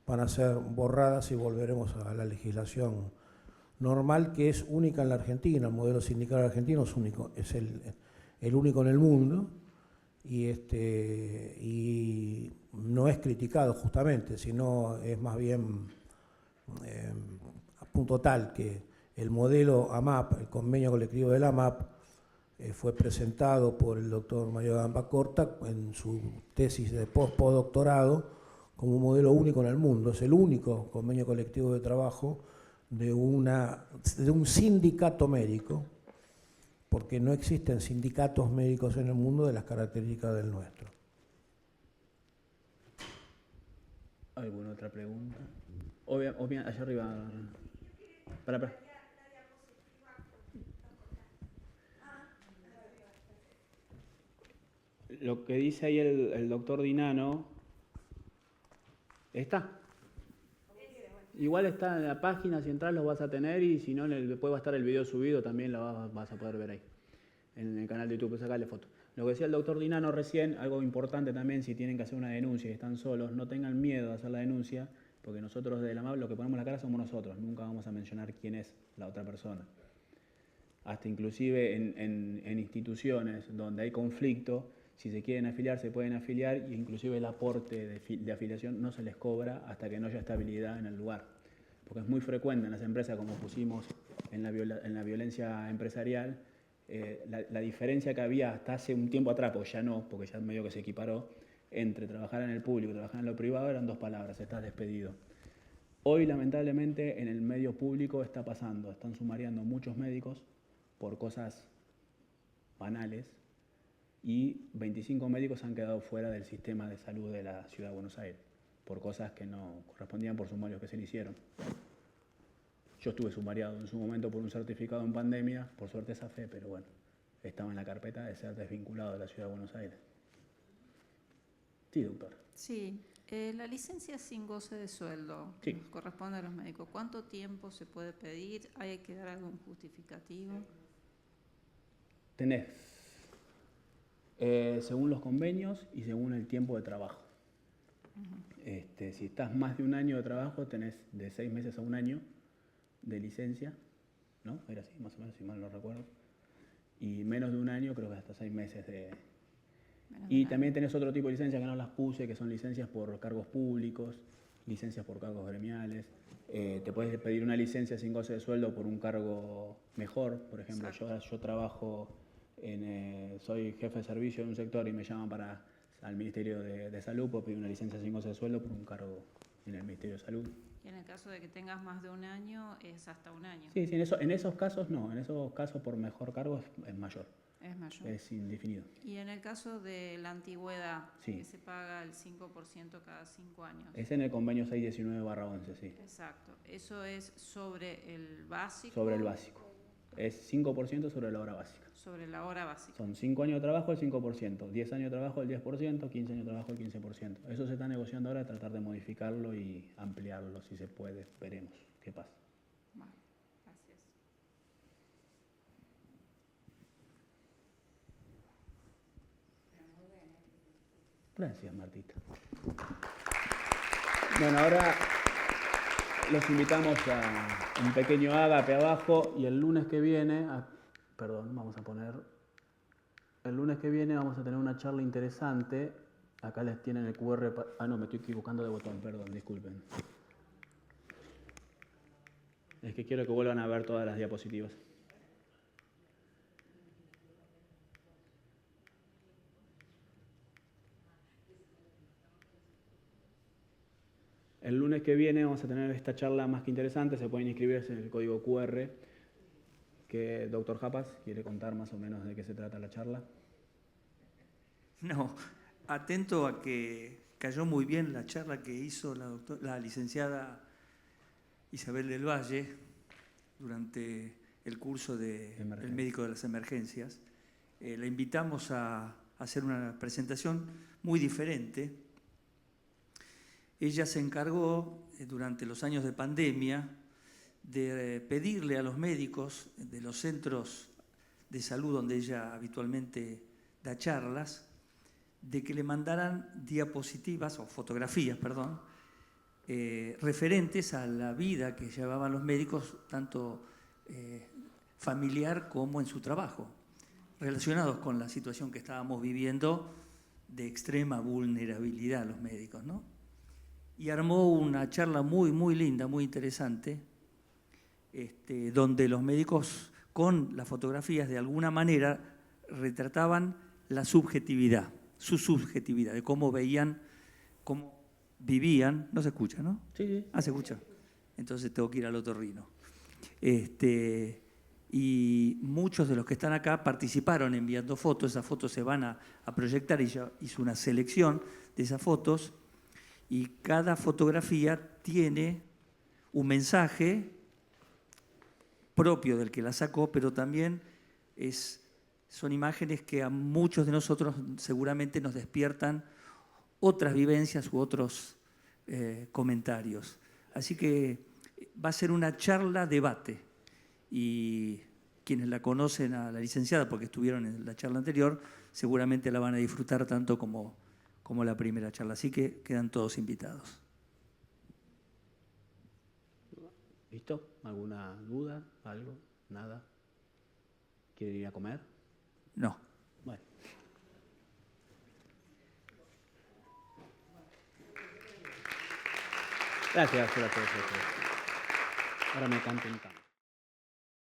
van a ser borradas y volveremos a la legislación normal, que es única en la Argentina. El modelo sindical argentino es único, es el único en el mundo, y no es criticado justamente, sino es más bien a punto tal que el modelo AMAP, el convenio colectivo de la AMAP, fue presentado por el doctor Mario Gamba Corta en su tesis de postdoctorado como un modelo único en el mundo. Es el único convenio colectivo de trabajo de un sindicato médico, porque no existen sindicatos médicos en el mundo de las características del nuestro. ¿Alguna otra pregunta? Allá arriba. Para. Lo que dice ahí el doctor Dinano, está. Igual está en la página, si entras lo vas a tener, y si no, después va a estar el video subido, también lo vas a poder ver ahí, en el canal de YouTube, sacarle foto. Lo que decía el doctor Dinano recién, algo importante también, si tienen que hacer una denuncia y están solos, no tengan miedo de hacer la denuncia, porque nosotros de la MAP lo que ponemos la cara somos nosotros, nunca vamos a mencionar quién es la otra persona. Hasta inclusive en instituciones donde hay conflicto, si se quieren afiliar, se pueden afiliar, y inclusive el aporte de afiliación no se les cobra hasta que no haya estabilidad en el lugar. Porque es muy frecuente en las empresas, como pusimos en la violencia empresarial, la diferencia que había hasta hace un tiempo atrás, pues ya no, porque ya medio que se equiparó, entre trabajar en el público y trabajar en lo privado eran 2 palabras: estás despedido. Hoy, lamentablemente, en el medio público está pasando, están sumariando muchos médicos por cosas banales, y 25 médicos han quedado fuera del sistema de salud de la Ciudad de Buenos Aires, por cosas que no correspondían por sumarios que se le hicieron. Yo estuve sumariado en su momento por un certificado en pandemia, por suerte zafé, pero bueno, estaba en la carpeta de ser desvinculado de la Ciudad de Buenos Aires. Sí, doctor. Sí, la licencia sin goce de sueldo, Sí, corresponde a los médicos. ¿Cuánto tiempo se puede pedir? ¿Hay que dar algún justificativo? tenés, según los convenios y según el tiempo de trabajo. Si estás más de un año de trabajo, tenés de 6 meses a un año de licencia, ¿no? Era así, más o menos, si mal no recuerdo. Y menos de un año, creo que hasta 6 meses de... Y también tenés otro tipo de licencias que no las puse, que son licencias por cargos públicos, licencias por cargos gremiales. Te puedes pedir una licencia sin goce de sueldo por un cargo mejor. Por ejemplo, yo trabajo soy jefe de servicio en un sector y me llaman al Ministerio de Salud, puedo pedir una licencia sin goce de sueldo por un cargo en el Ministerio de Salud. Y en el caso de que tengas más de un año, es hasta un año. Sí, en esos casos no, en esos casos por mejor cargo es mayor. Es mayor. Es indefinido. Y en el caso de la antigüedad, sí, que se paga el 5% cada 5 años. Es en el convenio 619/11, sí. Exacto. ¿Eso es sobre el básico? Sobre el básico. Es 5% sobre la hora básica. Sobre la hora básica. Son 5 años de trabajo el 5%, 10 años de trabajo el 10%, 15 años de trabajo el 15%. Eso se está negociando ahora, tratar de modificarlo y ampliarlo si se puede. Veremos qué pasa. Vale, gracias. Gracias, Martita. Bueno, ahora los invitamos a un pequeño ágape abajo y el lunes que viene, el lunes que viene vamos a tener una charla interesante. Acá les tienen el QR. No, me estoy equivocando de botón, perdón, disculpen. Es que quiero que vuelvan a ver todas las diapositivas. El lunes que viene vamos a tener esta charla más que interesante. Se pueden inscribirse en el código QR que Dr. Japas quiere contar más o menos de qué se trata la charla. No, atento a que cayó muy bien la charla que hizo la licenciada Isabel del Valle durante el curso de El médico de las emergencias. La invitamos a hacer una presentación muy diferente. Ella se encargó durante los años de pandemia de pedirle a los médicos de los centros de salud donde ella habitualmente da charlas, de que le mandaran diapositivas o fotografías, perdón, referentes a la vida que llevaban los médicos, tanto familiar como en su trabajo, relacionados con la situación que estábamos viviendo de extrema vulnerabilidad los médicos, ¿no? Y armó una charla muy, muy linda, muy interesante, donde los médicos con las fotografías de alguna manera retrataban la subjetividad, su subjetividad, de cómo veían, cómo vivían. No se escucha, ¿no? Sí. Ah, se escucha. Entonces tengo que ir al otorrino. Y muchos de los que están acá participaron enviando fotos. Esas fotos se van a proyectar. Ella hizo una selección de esas fotos y cada fotografía tiene un mensaje propio del que la sacó, pero también son imágenes que a muchos de nosotros seguramente nos despiertan otras vivencias u otros comentarios. Así que va a ser una charla debate y quienes la conocen a la licenciada porque estuvieron en la charla anterior seguramente la van a disfrutar tanto como la primera charla. Así que quedan todos invitados. ¿Listo? ¿Alguna duda? ¿Algo? ¿Nada? ¿Quieren ir a comer? No. Bueno. Gracias. Ahora me canto un canto.